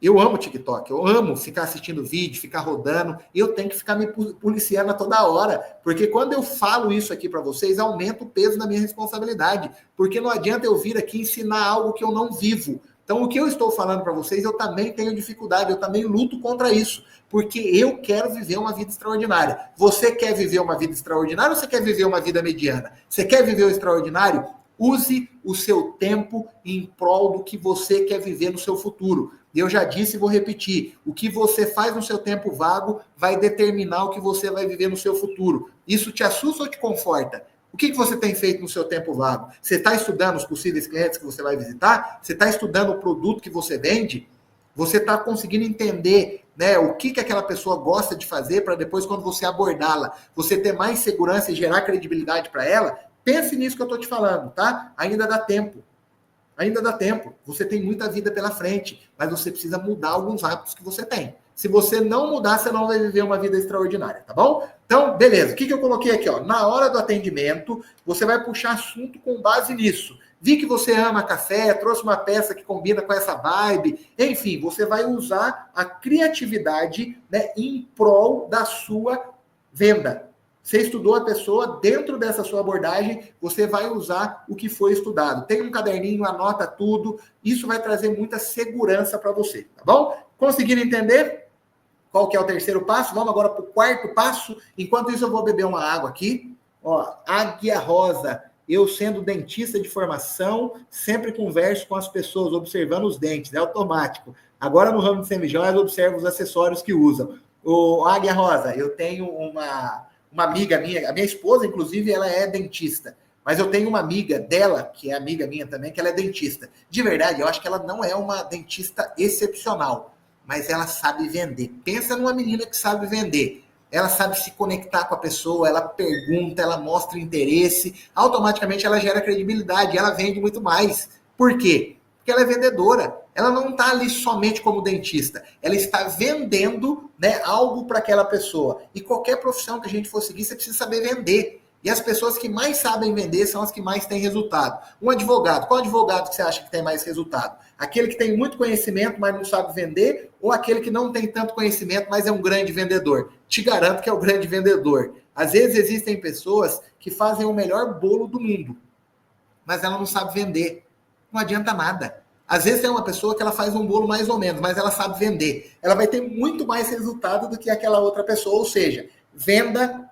Eu amo TikTok. Eu amo ficar assistindo vídeo, ficar rodando. Eu tenho que ficar me policiando a toda hora. Porque quando eu falo isso aqui para vocês, aumenta o peso da minha responsabilidade. Porque não adianta eu vir aqui ensinar algo que eu não vivo. Então, o que eu estou falando para vocês, eu também tenho dificuldade, eu também luto contra isso, porque eu quero viver uma vida extraordinária. Você quer viver uma vida extraordinária ou você quer viver uma vida mediana? Você quer viver o extraordinário? Use o seu tempo em prol do que você quer viver no seu futuro. Eu já disse e vou repetir, o que você faz no seu tempo vago vai determinar o que você vai viver no seu futuro. Isso te assusta ou te conforta? O que você tem feito no seu tempo vago? Você está estudando os possíveis clientes que você vai visitar? Você está estudando o produto que você vende? Você está conseguindo entender, né, o que aquela pessoa gosta de fazer para depois, quando você abordá-la, você ter mais segurança e gerar credibilidade para ela? Pense nisso que eu estou te falando, tá? Ainda dá tempo. Ainda dá tempo. Você tem muita vida pela frente, mas você precisa mudar alguns hábitos que você tem. Se você não mudar, você não vai viver uma vida extraordinária, tá bom? Então, beleza. O que eu coloquei aqui? Ó? Na hora do atendimento, você vai puxar assunto com base nisso. Vi que você ama café, trouxe uma peça que combina com essa vibe. Enfim, você vai usar a criatividade, né, em prol da sua venda. Você estudou a pessoa, dentro dessa sua abordagem, você vai usar o que foi estudado. Tem um caderninho, anota tudo. Isso vai trazer muita segurança para você, tá bom? Conseguiram entender qual que é o terceiro passo? Vamos agora para o quarto passo. Enquanto isso, eu vou beber uma água aqui. Ó, Águia Rosa. Eu, sendo dentista de formação, sempre converso com as pessoas, observando os dentes. É automático. Agora, no ramo de semijoias, observo os acessórios que usam. O Águia Rosa, eu tenho uma amiga minha, a minha esposa, inclusive, ela é dentista. Mas eu tenho uma amiga dela, que é amiga minha também, que ela é dentista. De verdade, eu acho que ela não é uma dentista excepcional, mas ela sabe vender. Pensa numa menina que sabe vender. Ela sabe se conectar com a pessoa, ela pergunta, ela mostra interesse, automaticamente ela gera credibilidade, ela vende muito mais. Por quê? Porque ela é vendedora. Ela não está ali somente como dentista. Ela está vendendo, né, algo para aquela pessoa. E qualquer profissão que a gente for seguir, você precisa saber vender. E as pessoas que mais sabem vender são as que mais têm resultado. Um advogado, qual advogado que você acha que tem mais resultado? Aquele que tem muito conhecimento, mas não sabe vender? Ou aquele que não tem tanto conhecimento, mas é um grande vendedor? Te garanto que é o grande vendedor. Às vezes existem pessoas que fazem o melhor bolo do mundo, mas ela não sabe vender. Não adianta nada. Às vezes tem uma pessoa que ela faz um bolo mais ou menos, mas ela sabe vender. Ela vai ter muito mais resultado do que aquela outra pessoa. Ou seja, venda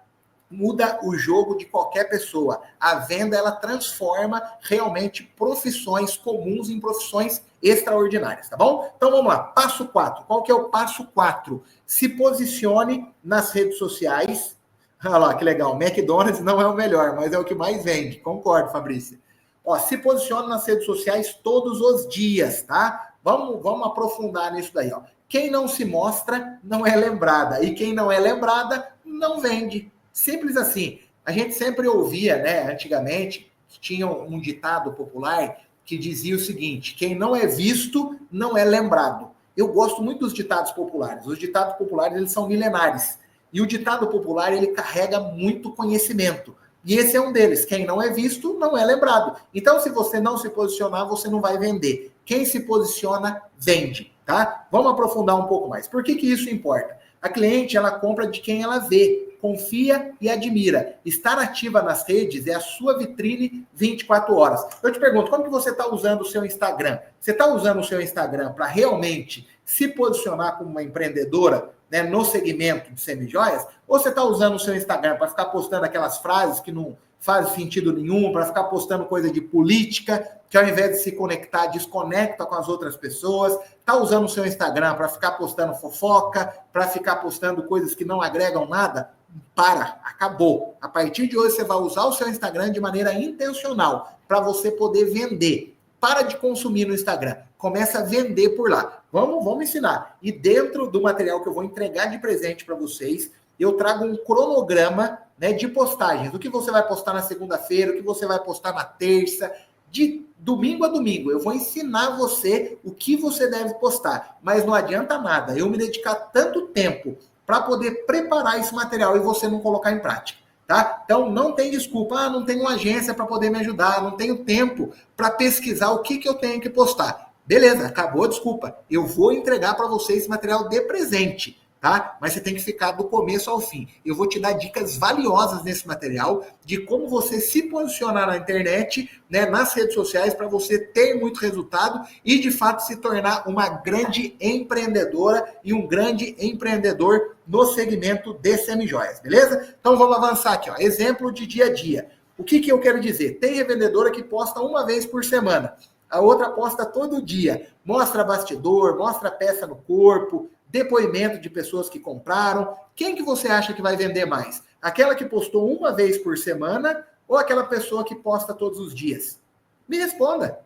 muda o jogo de qualquer pessoa. A venda, ela transforma realmente profissões comuns em profissões extraordinárias, tá bom? Então vamos lá, passo 4. Qual que é o passo 4? Se posicione nas redes sociais. Olha lá, que legal. McDonald's não é o melhor, mas é o que mais vende. Concordo, Fabrícia. Ó, se posicione nas redes sociais todos os dias, tá? Vamos aprofundar nisso daí, ó. Quem não se mostra não é lembrada. E quem não é lembrada não vende. Simples assim. A gente sempre ouvia, né, antigamente, que tinha um ditado popular que dizia o seguinte: quem não é visto não é lembrado. Eu gosto muito dos ditados populares. Os ditados populares, eles são milenares. E o ditado popular, ele carrega muito conhecimento. E esse é um deles. Quem não é visto não é lembrado. Então, se você não se posicionar, você não vai vender. Quem se posiciona, vende, tá? Vamos aprofundar um pouco mais. Por que isso importa? A cliente, ela compra de quem ela vê, confia e admira. Estar ativa nas redes é a sua vitrine 24 horas. Eu te pergunto, como que você está usando o seu Instagram? Você está usando o seu Instagram para realmente se posicionar como uma empreendedora, né, no segmento de semijoias? Ou você está usando o seu Instagram para ficar postando aquelas frases que não fazem sentido nenhum, para ficar postando coisa de política, que ao invés de se conectar, desconecta com as outras pessoas? Está usando o seu Instagram para ficar postando fofoca, para ficar postando coisas que não agregam nada? Acabou. A partir de hoje você vai usar o seu Instagram de maneira intencional para você poder vender. Para de consumir no Instagram. Começa a vender por lá. Vamos ensinar. E dentro do material que eu vou entregar de presente para vocês, eu trago um cronograma, né, de postagens. O que você vai postar na segunda-feira, o que você vai postar na terça, de domingo a domingo. Eu vou ensinar você o que você deve postar. Mas não adianta nada eu me dedicar tanto tempo para poder preparar esse material e você não colocar em prática, tá? Então, não tem desculpa. Não tenho uma agência para poder me ajudar, não tenho tempo para pesquisar o que eu tenho que postar. Beleza, acabou a desculpa. Eu vou entregar para você esse material de presente, tá? Mas você tem que ficar do começo ao fim. Eu vou te dar dicas valiosas nesse material de como você se posicionar na internet, né, nas redes sociais, para você ter muito resultado e, de fato, se tornar uma grande empreendedora e um grande empreendedor no segmento de semijoias, beleza? Então, vamos avançar aqui, ó. Exemplo de dia a dia. O que eu quero dizer? Tem revendedora que posta uma vez por semana. A outra posta todo dia. Mostra bastidor, mostra peça no corpo, depoimento de pessoas que compraram. Quem que você acha que vai vender mais? Aquela que postou uma vez por semana ou aquela pessoa que posta todos os dias? Me responda.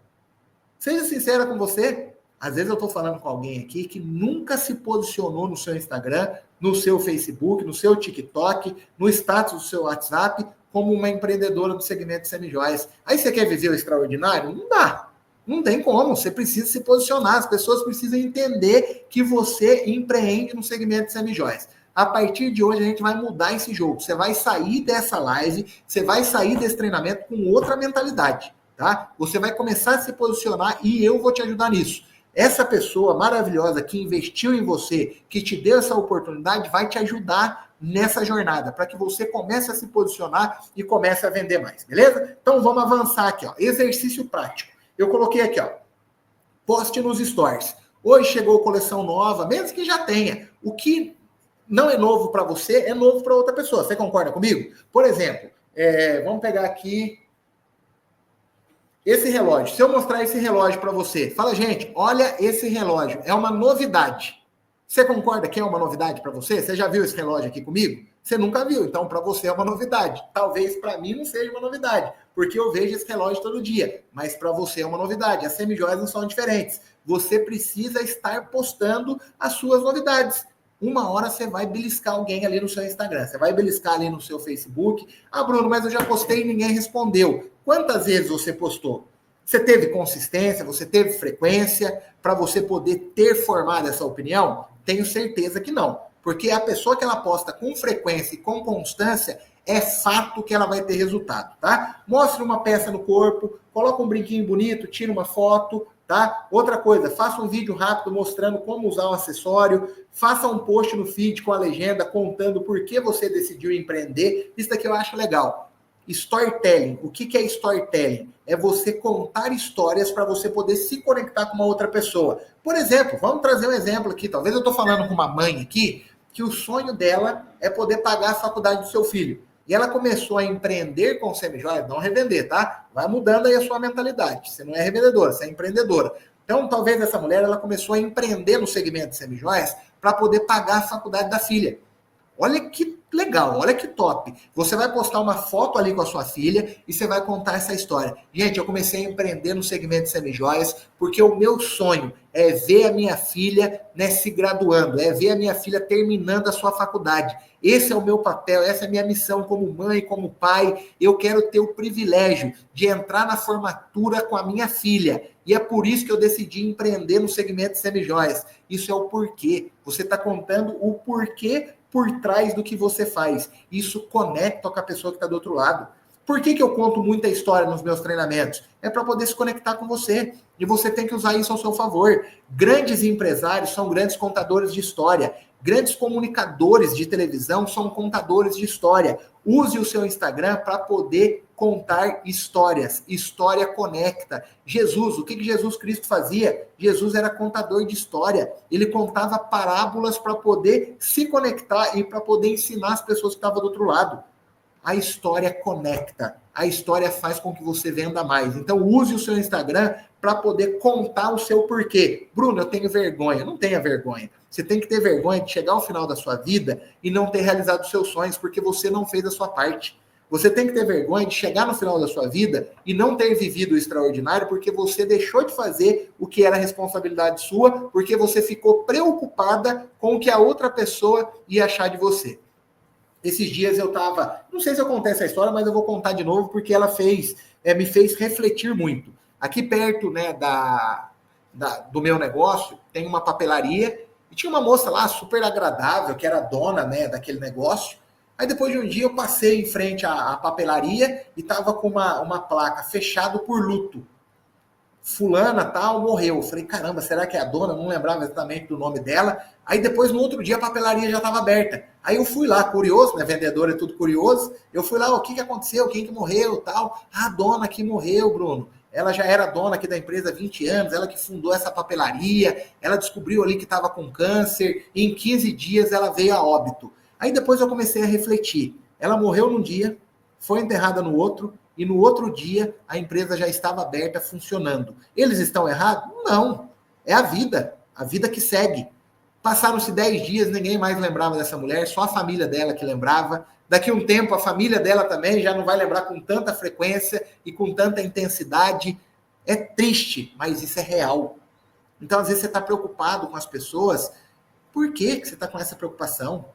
Seja sincera com você. Às vezes eu estou falando com alguém aqui que nunca se posicionou no seu Instagram, no seu Facebook, no seu TikTok, no status do seu WhatsApp, como uma empreendedora do segmento de semijoias. Aí você quer viver o extraordinário? Não dá. Não tem como. Você precisa se posicionar. As pessoas precisam entender que você empreende no segmento de semijoias. A partir de hoje, a gente vai mudar esse jogo. Você vai sair dessa live, você vai sair desse treinamento com outra mentalidade, tá? Você vai começar a se posicionar e eu vou te ajudar nisso. Essa pessoa maravilhosa que investiu em você, que te deu essa oportunidade, vai te ajudar nessa jornada, para que você comece a se posicionar e comece a vender mais, beleza? Então vamos avançar aqui, ó. Exercício prático. Eu coloquei aqui, ó. Poste nos stories. Hoje chegou coleção nova, mesmo que já tenha. O que não é novo para você, é novo para outra pessoa. Você concorda comigo? Por exemplo, vamos pegar aqui esse relógio. Se eu mostrar esse relógio para você, fala, gente, olha esse relógio. É uma novidade. Você concorda que é uma novidade para você? Você já viu esse relógio aqui comigo? Você nunca viu, então para você é uma novidade. Talvez para mim não seja uma novidade, porque eu vejo esse relógio todo dia. Mas para você é uma novidade. As semijoias não são diferentes. Você precisa estar postando as suas novidades. Uma hora você vai beliscar alguém ali no seu Instagram, você vai beliscar ali no seu Facebook. Ah, Bruno, mas eu já postei e ninguém respondeu. Quantas vezes você postou? Você teve consistência, você teve frequência para você poder ter formado essa opinião? Tenho certeza que não. Porque a pessoa que ela posta com frequência e com constância, é fato que ela vai ter resultado, tá? Mostre uma peça no corpo, coloca um brinquinho bonito, tira uma foto, tá? Outra coisa, faça um vídeo rápido mostrando como usar o acessório, faça um post no feed com a legenda contando por que você decidiu empreender. Isso daqui eu acho legal. Storytelling. O que é storytelling? É você contar histórias para você poder se conectar com uma outra pessoa. Por exemplo, vamos trazer um exemplo aqui. Talvez eu estou falando com uma mãe aqui que o sonho dela é poder pagar a faculdade do seu filho. E ela começou a empreender com semijoias, não revender, tá? Vai mudando aí a sua mentalidade. Você não é revendedora, você é empreendedora. Então, talvez essa mulher ela começou a empreender no segmento de semijoias para poder pagar a faculdade da filha. Olha que legal, olha que top. Você vai postar uma foto ali com a sua filha e você vai contar essa história. Gente, eu comecei a empreender no segmento de semijoias porque o meu sonho é ver a minha filha, né, se graduando, é ver a minha filha terminando a sua faculdade. Esse é o meu papel, essa é a minha missão como mãe, como pai. Eu quero ter o privilégio de entrar na formatura com a minha filha. E é por isso que eu decidi empreender no segmento de semijoias. Isso é o porquê. Você está contando o porquê por trás do que você faz. Isso conecta com a pessoa que está do outro lado. Por que eu conto muita história nos meus treinamentos? É para poder se conectar com você. E você tem que usar isso ao seu favor. Grandes empresários são grandes contadores de história. Grandes comunicadores de televisão são contadores de história. Use o seu Instagram para poder contar histórias. História conecta. Jesus, o que Jesus Cristo fazia? Jesus era contador de história. Ele contava parábolas para poder se conectar e para poder ensinar as pessoas que estavam do outro lado. A história conecta. A história faz com que você venda mais. Então, use o seu Instagram para poder contar o seu porquê. Bruno, eu tenho vergonha. Não tenha vergonha. Você tem que ter vergonha de chegar ao final da sua vida e não ter realizado os seus sonhos porque você não fez a sua parte. Você tem que ter vergonha de chegar no final da sua vida e não ter vivido o extraordinário porque você deixou de fazer o que era responsabilidade sua, porque você ficou preocupada com o que a outra pessoa ia achar de você. Esses dias eu estava, não sei se eu contei essa história, mas eu vou contar de novo porque ela me fez refletir muito. Aqui perto, né, do meu negócio tem uma papelaria e tinha uma moça lá super agradável que era dona, né, daquele negócio. Aí depois de um dia eu passei em frente à papelaria e estava com uma placa fechado por luto. Fulana tal morreu. Eu falei, caramba, será que é a dona? Não lembrava exatamente do nome dela. Aí depois, no outro dia, a papelaria já estava aberta. Aí eu fui lá, curioso, né? Vendedor é tudo curioso. Eu fui lá, o que aconteceu? Quem que morreu tal? A dona que morreu, Bruno. Ela já era dona aqui da empresa há 20 anos, ela que fundou essa papelaria, ela descobriu ali que estava com câncer, e em 15 dias ela veio a óbito. Aí depois eu comecei a refletir. Ela morreu num dia, foi enterrada no outro, e no outro dia a empresa já estava aberta, funcionando. Eles estão errados? Não. É a vida que segue. Passaram-se 10 dias, ninguém mais lembrava dessa mulher, só a família dela que lembrava. Daqui a um tempo, a família dela também já não vai lembrar com tanta frequência e com tanta intensidade. É triste, mas isso é real. Então, às vezes, você está preocupado com as pessoas. Por que você está com essa preocupação?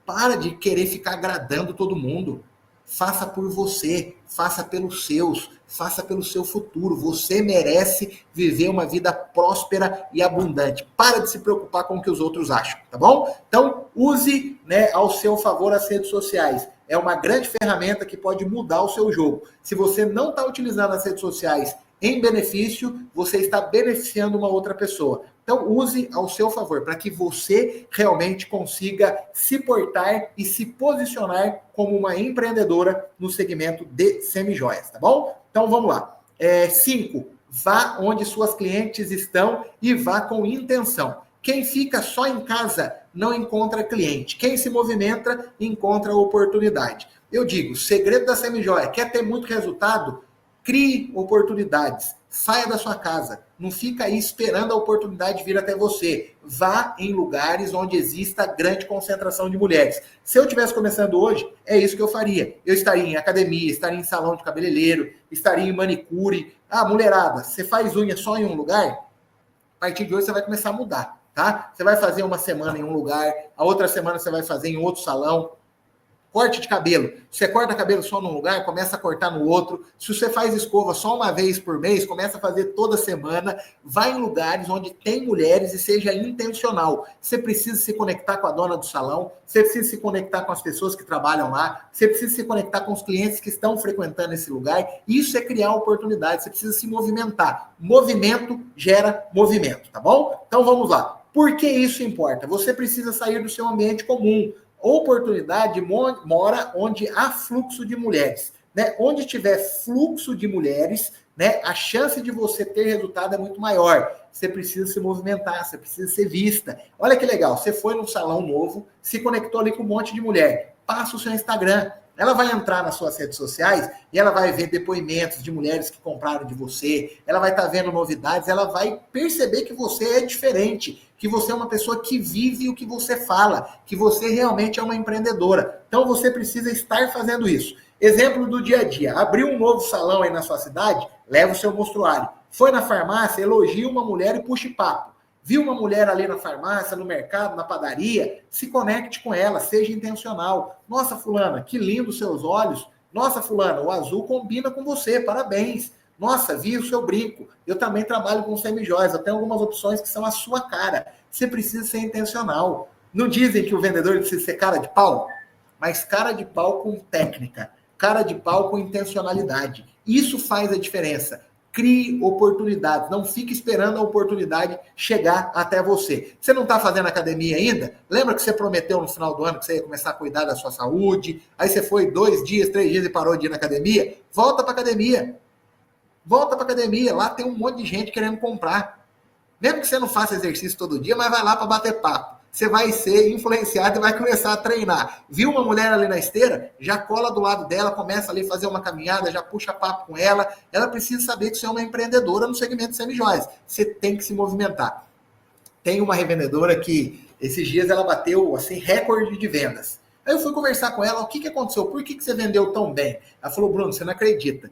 Para de querer ficar agradando todo mundo. Faça por você, faça pelos seus, faça pelo seu futuro. Você merece viver uma vida próspera e abundante. Para de se preocupar com o que os outros acham, tá bom? Então, use, né, ao seu favor as redes sociais. É uma grande ferramenta que pode mudar o seu jogo. Se você não está utilizando as redes sociais em benefício, você está beneficiando uma outra pessoa. Então, use ao seu favor, para que você realmente consiga se portar e se posicionar como uma empreendedora no segmento de semijoias, tá bom? Então, vamos lá. 5. Vá onde suas clientes estão e vá com intenção. Quem fica só em casa não encontra cliente. Quem se movimenta encontra oportunidade. Eu digo, segredo da semijoia, quer ter muito resultado? Crie oportunidades. Saia da sua casa. Não fica aí esperando a oportunidade vir até você. Vá em lugares onde exista grande concentração de mulheres. Se eu estivesse começando hoje, é isso que eu faria. Eu estaria em academia, estaria em salão de cabeleireiro, estaria em manicure. Ah, mulherada, você faz unha só em um lugar? A partir de hoje você vai começar a mudar, tá? Você vai fazer uma semana em um lugar, a outra semana você vai fazer em outro salão. Corte de cabelo. Você corta cabelo só num lugar, começa a cortar no outro. Se você faz escova só uma vez por mês, começa a fazer toda semana. Vai em lugares onde tem mulheres e seja intencional. Você precisa se conectar com a dona do salão, você precisa se conectar com as pessoas que trabalham lá, você precisa se conectar com os clientes que estão frequentando esse lugar. Isso é criar oportunidade, você precisa se movimentar. Movimento gera movimento, tá bom? Então vamos lá. Por que isso importa? Você precisa sair do seu ambiente comum. Oportunidade mora onde há fluxo de mulheres, né? Onde tiver fluxo de mulheres, né, a chance de você ter resultado é muito maior. Você precisa se movimentar, você precisa ser vista. Olha que legal, você foi num salão novo, se conectou ali com um monte de mulher. Passa o seu Instagram. Ela vai entrar nas suas redes sociais e ela vai ver depoimentos de mulheres que compraram de você, ela vai estar vendo novidades, ela vai perceber que você é diferente, que você é uma pessoa que vive o que você fala, que você realmente é uma empreendedora. Então você precisa estar fazendo isso. Exemplo do dia a dia, abriu um novo salão aí na sua cidade, leva o seu mostruário. Foi na farmácia, elogia uma mulher e puxa papo. Viu uma mulher ali na farmácia, no mercado, na padaria, se conecte com ela, seja intencional. Nossa, fulana, que lindo seus olhos. Nossa, fulana, o azul combina com você, parabéns. Nossa, vi o seu brinco. Eu também trabalho com semijoias, eu tenho algumas opções que são a sua cara. Você precisa ser intencional. Não dizem que o vendedor precisa ser cara de pau? Mas cara de pau com técnica, cara de pau com intencionalidade. Isso faz a diferença. Crie oportunidades, não fique esperando a oportunidade chegar até você. Você não está fazendo academia ainda? Lembra que você prometeu no final do ano que você ia começar a cuidar da sua saúde? Aí você foi 2 dias, 3 dias e parou de ir na academia? Volta para academia. Volta para academia. Lá tem um monte de gente querendo comprar. Mesmo que você não faça exercício todo dia, mas vai lá para bater papo. Você vai ser influenciado e vai começar a treinar. Viu uma mulher ali na esteira? Já cola do lado dela, começa ali a fazer uma caminhada, já puxa papo com ela. Ela precisa saber que você é uma empreendedora no segmento de semijoias. Você tem que se movimentar. Tem uma revendedora que, esses dias, ela bateu, assim, recorde de vendas. Aí eu fui conversar com ela, o que aconteceu? Por que você vendeu tão bem? Ela falou, Bruno, você não acredita.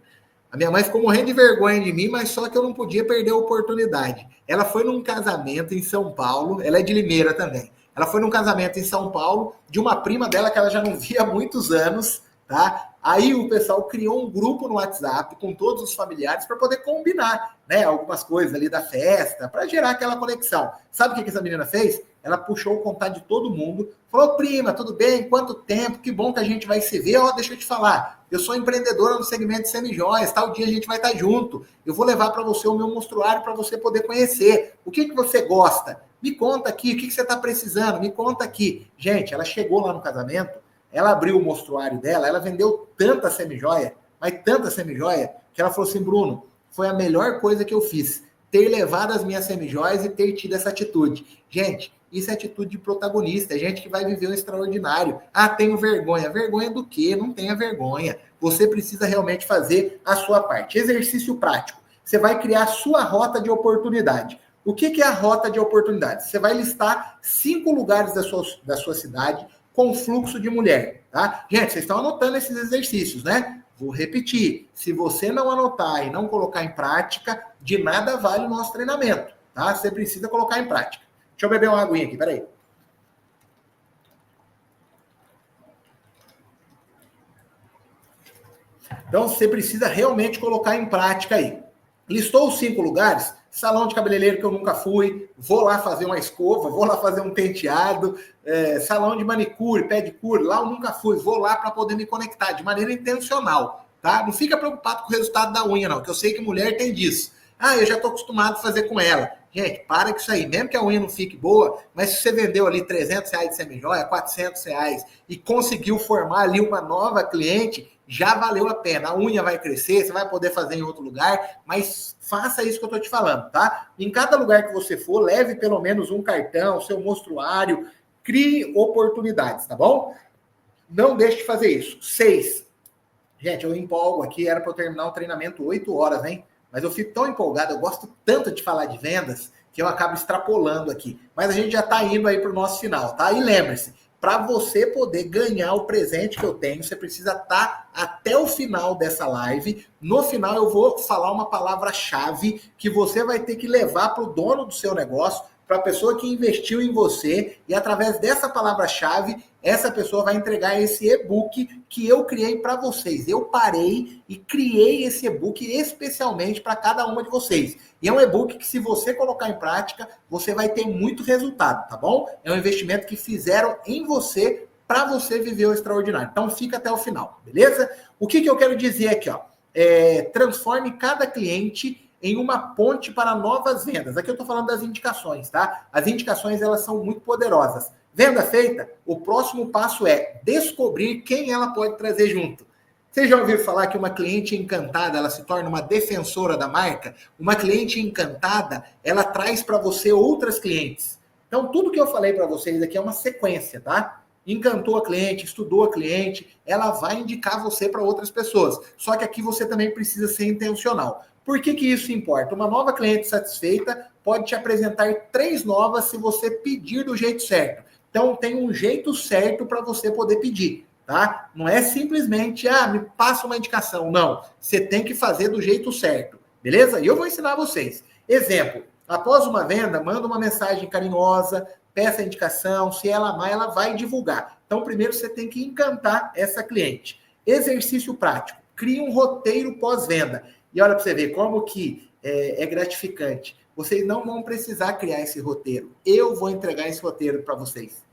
A minha mãe ficou morrendo de vergonha de mim, mas só que eu não podia perder a oportunidade. Ela foi num casamento em São Paulo, ela é de Limeira também. Ela foi num casamento em São Paulo de uma prima dela que ela já não via há muitos anos, tá? Aí o pessoal criou um grupo no WhatsApp com todos os familiares para poder combinar, né, algumas coisas ali da festa, para gerar aquela conexão. Sabe o que essa menina fez? Ela puxou o contato de todo mundo, falou, prima, tudo bem? Quanto tempo? Que bom que a gente vai se ver. Ó, deixa eu te falar, eu sou empreendedora no segmento de semijoias, tal dia a gente vai estar junto. Eu vou levar para você o meu mostruário para você poder conhecer. O que você gosta? Me conta aqui, o que você está precisando? Me conta aqui. Gente, ela chegou lá no casamento, ela abriu o mostruário dela, ela vendeu tanta semijoia, mas tanta semijoia, que ela falou assim, Bruno, foi a melhor coisa que eu fiz, ter levado as minhas semijoias e ter tido essa atitude. Gente, isso é atitude de protagonista, é gente que vai viver um extraordinário. Ah, tenho vergonha. Vergonha do quê? Não tenha vergonha. Você precisa realmente fazer a sua parte. Exercício prático. Você vai criar a sua rota de oportunidade. O que é a rota de oportunidade? Você vai listar 5 lugares da sua cidade com fluxo de mulher, tá? Gente, vocês estão anotando esses exercícios, né? Vou repetir. Se você não anotar e não colocar em prática, de nada vale o nosso treinamento. tá? Você precisa colocar em prática. Deixa eu beber uma aguinha aqui, peraí. Então, você precisa realmente colocar em prática aí. Listou os 5 lugares? Salão de cabeleireiro que eu nunca fui, vou lá fazer uma escova, vou lá fazer um penteado, salão de manicure, pedicure, lá eu nunca fui, vou lá para poder me conectar de maneira intencional, tá? Não fica preocupado com o resultado da unha, não, que eu sei que mulher tem disso. Ah, eu já estou acostumado a fazer com ela. Gente, para com isso aí. Mesmo que a unha não fique boa, mas se você vendeu ali R$300 de semijoia, R$400 e conseguiu formar ali uma nova cliente, já valeu a pena. A unha vai crescer, você vai poder fazer em outro lugar, mas faça isso que eu estou te falando, tá? Em cada lugar que você for, leve pelo menos um cartão, seu mostruário, crie oportunidades, tá bom? Não deixe de fazer isso. 6. Gente, eu empolgo aqui, era para eu terminar o treinamento 8 horas, hein? Mas eu fico tão empolgado, eu gosto tanto de falar de vendas, que eu acabo extrapolando aqui. Mas a gente já está indo aí para o nosso final, tá? E lembre-se, para você poder ganhar o presente que eu tenho, você precisa estar até o final dessa live. No final eu vou falar uma palavra-chave que você vai ter que levar para o dono do seu negócio, para a pessoa que investiu em você, e através dessa palavra-chave, essa pessoa vai entregar esse e-book que eu criei para vocês. Eu parei e criei esse e-book especialmente para cada uma de vocês. E é um e-book que, se você colocar em prática, você vai ter muito resultado, tá bom? É um investimento que fizeram em você para você viver o extraordinário. Então, fica até o final, beleza? O que eu quero dizer aqui, ó? Transforme cada cliente em uma ponte para novas vendas. Aqui eu estou falando das indicações, tá? As indicações, elas são muito poderosas. Venda feita, o próximo passo é descobrir quem ela pode trazer junto. Vocês já ouviram falar que uma cliente encantada, ela se torna uma defensora da marca? Uma cliente encantada, ela traz para você outras clientes. Então, tudo que eu falei para vocês aqui é uma sequência, tá? Encantou a cliente, estudou a cliente, ela vai indicar você para outras pessoas. Só que aqui você também precisa ser intencional. Por que isso importa? Uma nova cliente satisfeita pode te apresentar 3 novas se você pedir do jeito certo. Então, tem um jeito certo para você poder pedir, tá? Não é simplesmente, me passa uma indicação. Não, você tem que fazer do jeito certo, beleza? E eu vou ensinar vocês. Exemplo, após uma venda, manda uma mensagem carinhosa, peça a indicação, se ela amar, ela vai divulgar. Então, primeiro você tem que encantar essa cliente. Exercício prático, crie um roteiro pós-venda. E olha para você ver como que é gratificante. Vocês não vão precisar criar esse roteiro. Eu vou entregar esse roteiro para vocês.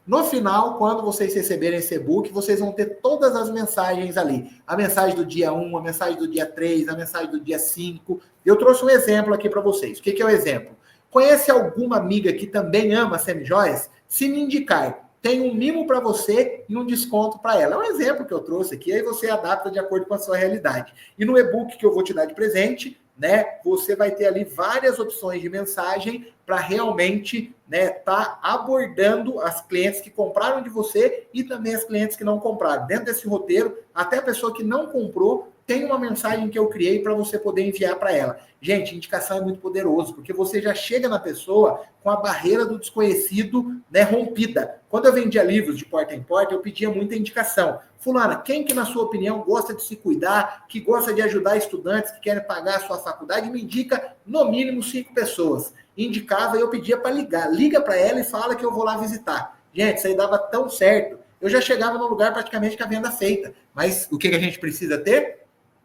No final, quando vocês receberem esse e-book, vocês vão ter todas as mensagens ali. A mensagem do dia 1, a mensagem do dia 3, a mensagem do dia 5. Eu trouxe um exemplo aqui para vocês. O que é o exemplo? Conhece alguma amiga que também ama semijoias? Se me indicar, tem um mimo para você e um desconto para ela. É um exemplo que eu trouxe aqui, aí você adapta de acordo com a sua realidade. E no e-book que eu vou te dar de presente, né, você vai ter ali várias opções de mensagem para realmente, né, tá abordando as clientes que compraram de você e também as clientes que não compraram. Dentro desse roteiro, até a pessoa que não comprou, tem uma mensagem que eu criei para você poder enviar para ela. Gente, indicação é muito poderoso, porque você já chega na pessoa com a barreira do desconhecido, né, rompida. Quando eu vendia livros de porta em porta, eu pedia muita indicação. Fulana, quem que, na sua opinião, gosta de se cuidar, que gosta de ajudar estudantes que querem pagar a sua faculdade, me indica no mínimo 5 pessoas. Indicava e eu pedia para ligar. Liga para ela e fala que eu vou lá visitar. Gente, isso aí dava tão certo. Eu já chegava no lugar praticamente com a venda feita. Mas o que a gente precisa ter?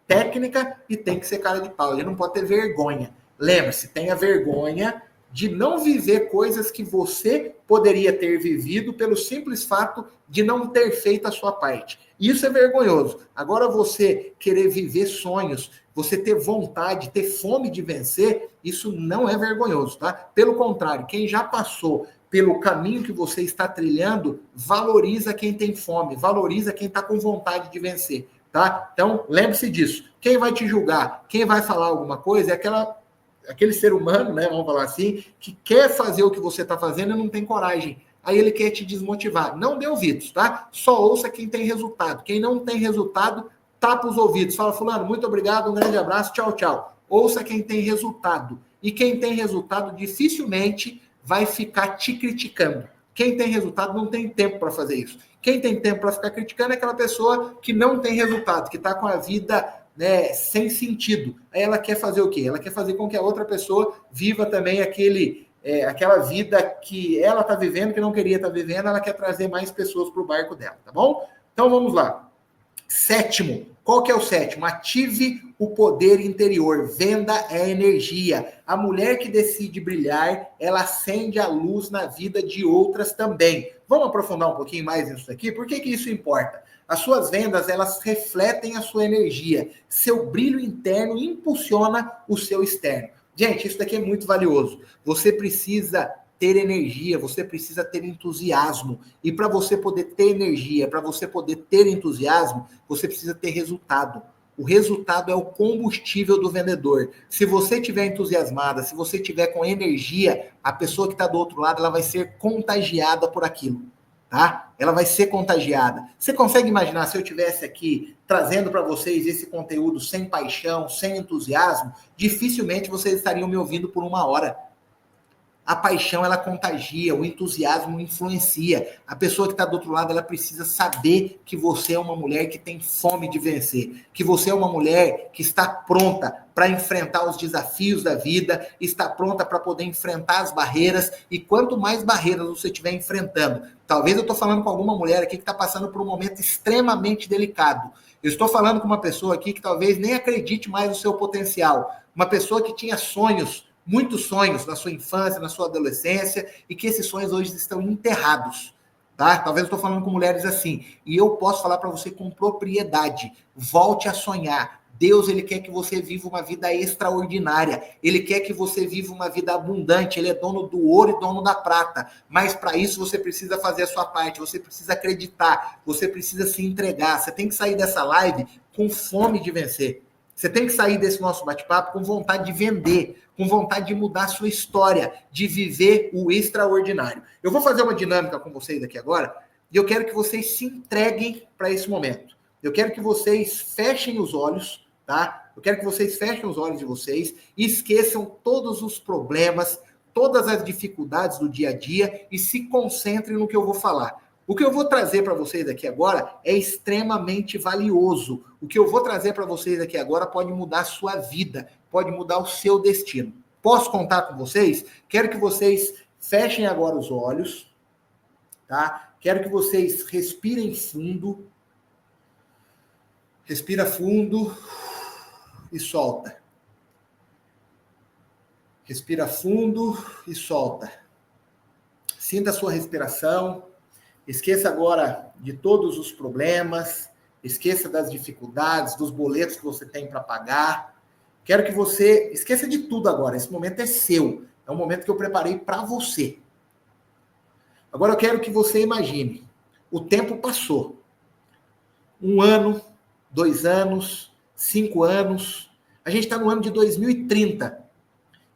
Técnica, e tem que ser cara de pau. Ele não pode ter vergonha. Lembre-se, tenha vergonha de não viver coisas que você poderia ter vivido pelo simples fato de não ter feito a sua parte. Isso é vergonhoso. Agora, você querer viver sonhos, você ter vontade, ter fome de vencer, isso não é vergonhoso, tá? Pelo contrário, quem já passou pelo caminho que você está trilhando, valoriza quem tem fome, valoriza quem está com vontade de vencer. Tá? Então, lembre-se disso. Quem vai te julgar, quem vai falar alguma coisa é aquele ser humano, né, vamos falar assim, que quer fazer o que você está fazendo e não tem coragem. Aí ele quer te desmotivar. Não dê ouvidos, tá? Só ouça quem tem resultado. Quem não tem resultado, tapa os ouvidos. Fala, fulano, muito obrigado, um grande abraço, tchau, tchau. Ouça quem tem resultado. E quem tem resultado dificilmente vai ficar te criticando. Quem tem resultado não tem tempo para fazer isso. Quem tem tempo para ficar criticando é aquela pessoa que não tem resultado, que está com a vida né, sem sentido. Aí ela quer fazer o quê? Ela quer fazer com que a outra pessoa viva também aquela vida que ela está vivendo, que não queria estar vivendo, ela quer trazer mais pessoas para o barco dela, tá bom? Então vamos lá. Sétimo, qual que é o sétimo? Ative o poder interior, venda é energia. A mulher que decide brilhar, ela acende a luz na vida de outras também. Vamos aprofundar um pouquinho mais nisso aqui? Por que isso importa? As suas vendas, elas refletem a sua energia. Seu brilho interno impulsiona o seu externo. Gente, isso daqui é muito valioso. Você precisa ter energia, você precisa ter entusiasmo. E para você poder ter energia, para você poder ter entusiasmo, você precisa ter resultado. O resultado é o combustível do vendedor. Se você estiver entusiasmada, se você estiver com energia, a pessoa que está do outro lado, ela vai ser contagiada por aquilo, tá? Ela vai ser contagiada. Você consegue imaginar se eu estivesse aqui trazendo para vocês esse conteúdo sem paixão, sem entusiasmo? Dificilmente vocês estariam me ouvindo por 1 hora. A paixão, ela contagia, o entusiasmo influencia. A pessoa que está do outro lado, ela precisa saber que você é uma mulher que tem fome de vencer, que você é uma mulher que está pronta para enfrentar os desafios da vida, está pronta para poder enfrentar as barreiras, e quanto mais barreiras você estiver enfrentando, talvez eu estou falando com alguma mulher aqui que está passando por um momento extremamente delicado. Eu estou falando com uma pessoa aqui que talvez nem acredite mais no seu potencial, uma pessoa que tinha sonhos, muitos sonhos na sua infância, na sua adolescência, e que esses sonhos hoje estão enterrados, tá? Talvez eu estou falando com mulheres assim, e eu posso falar para você com propriedade, volte a sonhar. Deus, ele quer que você viva uma vida extraordinária, ele quer que você viva uma vida abundante, ele é dono do ouro e dono da prata, mas para isso você precisa fazer a sua parte, você precisa acreditar, você precisa se entregar, você tem que sair dessa live com fome de vencer. Você tem que sair desse nosso bate-papo com vontade de vender, com vontade de mudar a sua história, de viver o extraordinário. Eu vou fazer uma dinâmica com vocês aqui agora, e eu quero que vocês se entreguem para esse momento. Eu quero que vocês fechem os olhos, tá? Eu quero que vocês fechem os olhos de vocês e esqueçam todos os problemas, todas as dificuldades do dia a dia e se concentrem no que eu vou falar. O que eu vou trazer para vocês aqui agora é extremamente valioso. O que eu vou trazer para vocês aqui agora pode mudar a sua vida, pode mudar o seu destino. Posso contar com vocês? Quero que vocês fechem agora os olhos, tá? Quero que vocês respirem fundo. Respira fundo e solta. Respira fundo e solta. Sinta a sua respiração. Esqueça agora de todos os problemas, esqueça das dificuldades, dos boletos que você tem para pagar. Quero que você esqueça de tudo agora. Esse momento é seu. É um momento que eu preparei para você. Agora eu quero que você imagine. O tempo passou. 1 ano, 2 anos, 5 anos. A gente está no ano de 2030.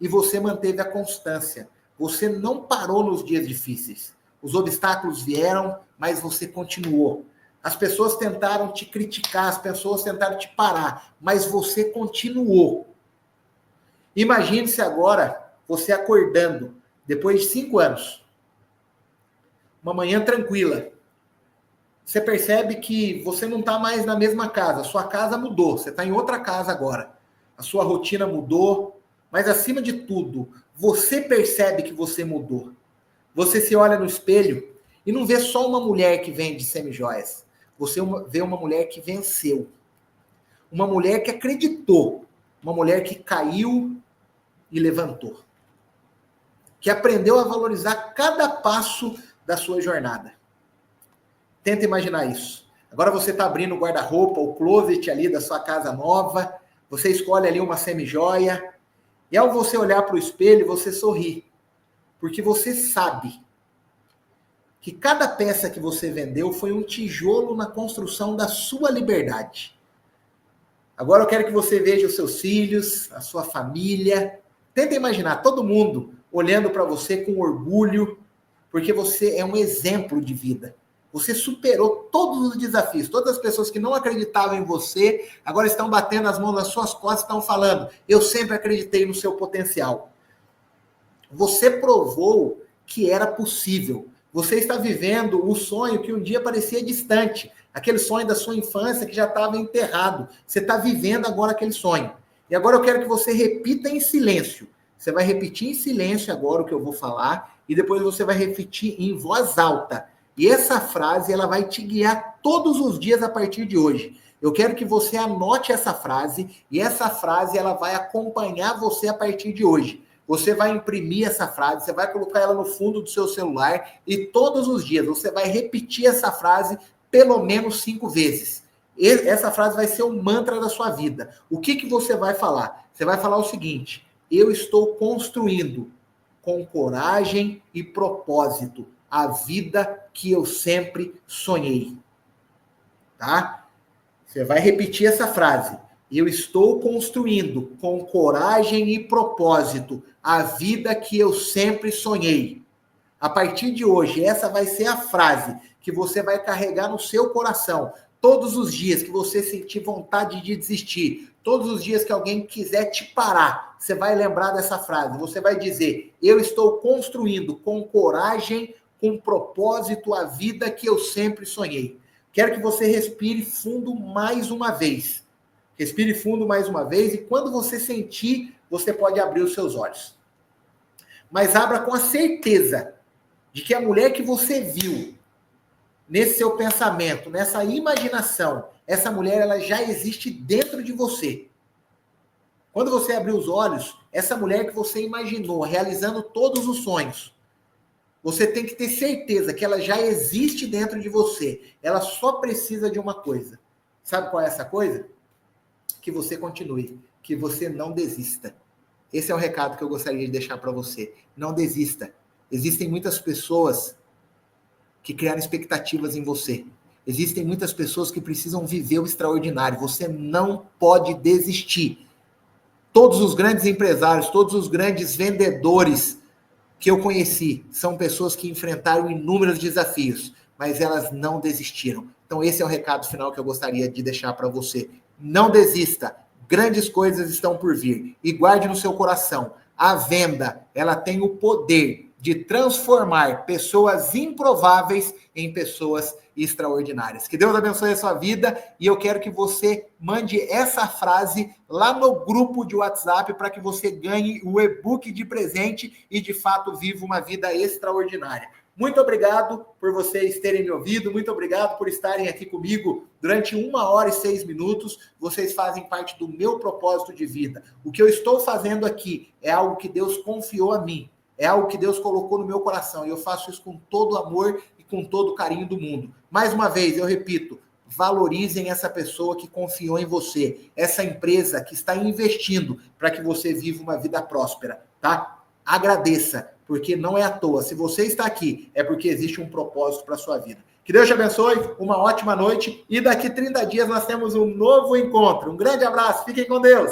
E você manteve a constância. Você não parou nos dias difíceis. Os obstáculos vieram, mas você continuou. As pessoas tentaram te criticar, as pessoas tentaram te parar, mas você continuou. Imagine-se agora você acordando, depois de 5 anos. Uma manhã tranquila. Você percebe que você não está mais na mesma casa, a sua casa mudou, você está em outra casa agora. A sua rotina mudou, mas acima de tudo, você percebe que você mudou. Você se olha no espelho e não vê só uma mulher que vende semijoias. Você vê uma mulher que venceu. Uma mulher que acreditou. Uma mulher que caiu e levantou. Que aprendeu a valorizar cada passo da sua jornada. Tenta imaginar isso. Agora você está abrindo o guarda-roupa, o closet ali da sua casa nova. Você escolhe ali uma semijoia. E ao você olhar para o espelho, você sorri. Porque você sabe que cada peça que você vendeu foi um tijolo na construção da sua liberdade. Agora eu quero que você veja os seus filhos, a sua família. Tenta imaginar todo mundo olhando para você com orgulho, porque você é um exemplo de vida. Você superou todos os desafios. Todas as pessoas que não acreditavam em você, agora estão batendo as mãos nas suas costas e estão falando: eu sempre acreditei no seu potencial. Você provou que era possível. Você está vivendo o sonho que um dia parecia distante, aquele sonho da sua infância que já estava enterrado. Você está vivendo agora aquele sonho. E agora eu quero que você repita em silêncio. Você vai repetir em silêncio agora o que eu vou falar e depois você vai repetir em voz alta. E essa frase, ela vai te guiar todos os dias a partir de hoje. Eu quero que você anote essa frase e essa frase, ela vai acompanhar você a partir de hoje. Você vai imprimir essa frase, você vai colocar ela no fundo do seu celular e todos os dias você vai repetir essa frase pelo menos 5 vezes. Essa frase vai ser o mantra da sua vida. O que você vai falar? Você vai falar o seguinte: eu estou construindo com coragem e propósito a vida que eu sempre sonhei. Tá? Você vai repetir essa frase. Eu estou construindo com coragem e propósito a vida que eu sempre sonhei. A partir de hoje, essa vai ser a frase que você vai carregar no seu coração. Todos os dias que você sentir vontade de desistir, todos os dias que alguém quiser te parar, você vai lembrar dessa frase. Você vai dizer: eu estou construindo com coragem, com propósito a vida que eu sempre sonhei. Quero que você respire fundo mais uma vez. Respire fundo mais uma vez e quando você sentir, você pode abrir os seus olhos. Mas abra com a certeza de que a mulher que você viu nesse seu pensamento, nessa imaginação, essa mulher, ela já existe dentro de você. Quando você abrir os olhos, essa mulher que você imaginou, realizando todos os sonhos, você tem que ter certeza que ela já existe dentro de você. Ela só precisa de uma coisa. Sabe qual é essa coisa? Que você continue, que você não desista. Esse é o recado que eu gostaria de deixar para você. Não desista. Existem muitas pessoas que criaram expectativas em você. Existem muitas pessoas que precisam viver o extraordinário. Você não pode desistir. Todos os grandes empresários, todos os grandes vendedores que eu conheci são pessoas que enfrentaram inúmeros desafios, mas elas não desistiram. Então esse é o recado final que eu gostaria de deixar para você. Não desista. Grandes coisas estão por vir. E guarde no seu coração. A venda, ela tem o poder de transformar pessoas improváveis em pessoas extraordinárias. Que Deus abençoe a sua vida e eu quero que você mande essa frase lá no grupo de WhatsApp para que você ganhe o e-book de presente e, de fato, viva uma vida extraordinária. Muito obrigado por vocês terem me ouvido, muito obrigado por estarem aqui comigo durante 1 hora e 6 minutos. Vocês fazem parte do meu propósito de vida. O que eu estou fazendo aqui é algo que Deus confiou a mim, é algo que Deus colocou no meu coração e eu faço isso com todo o amor e com todo o carinho do mundo. Mais uma vez, eu repito, valorizem essa pessoa que confiou em você, essa empresa que está investindo para que você viva uma vida próspera, tá? Agradeça, porque não é à toa. Se você está aqui, é porque existe um propósito para a sua vida. Que Deus te abençoe, uma ótima noite e daqui 30 dias nós temos um novo encontro. Um grande abraço, fiquem com Deus!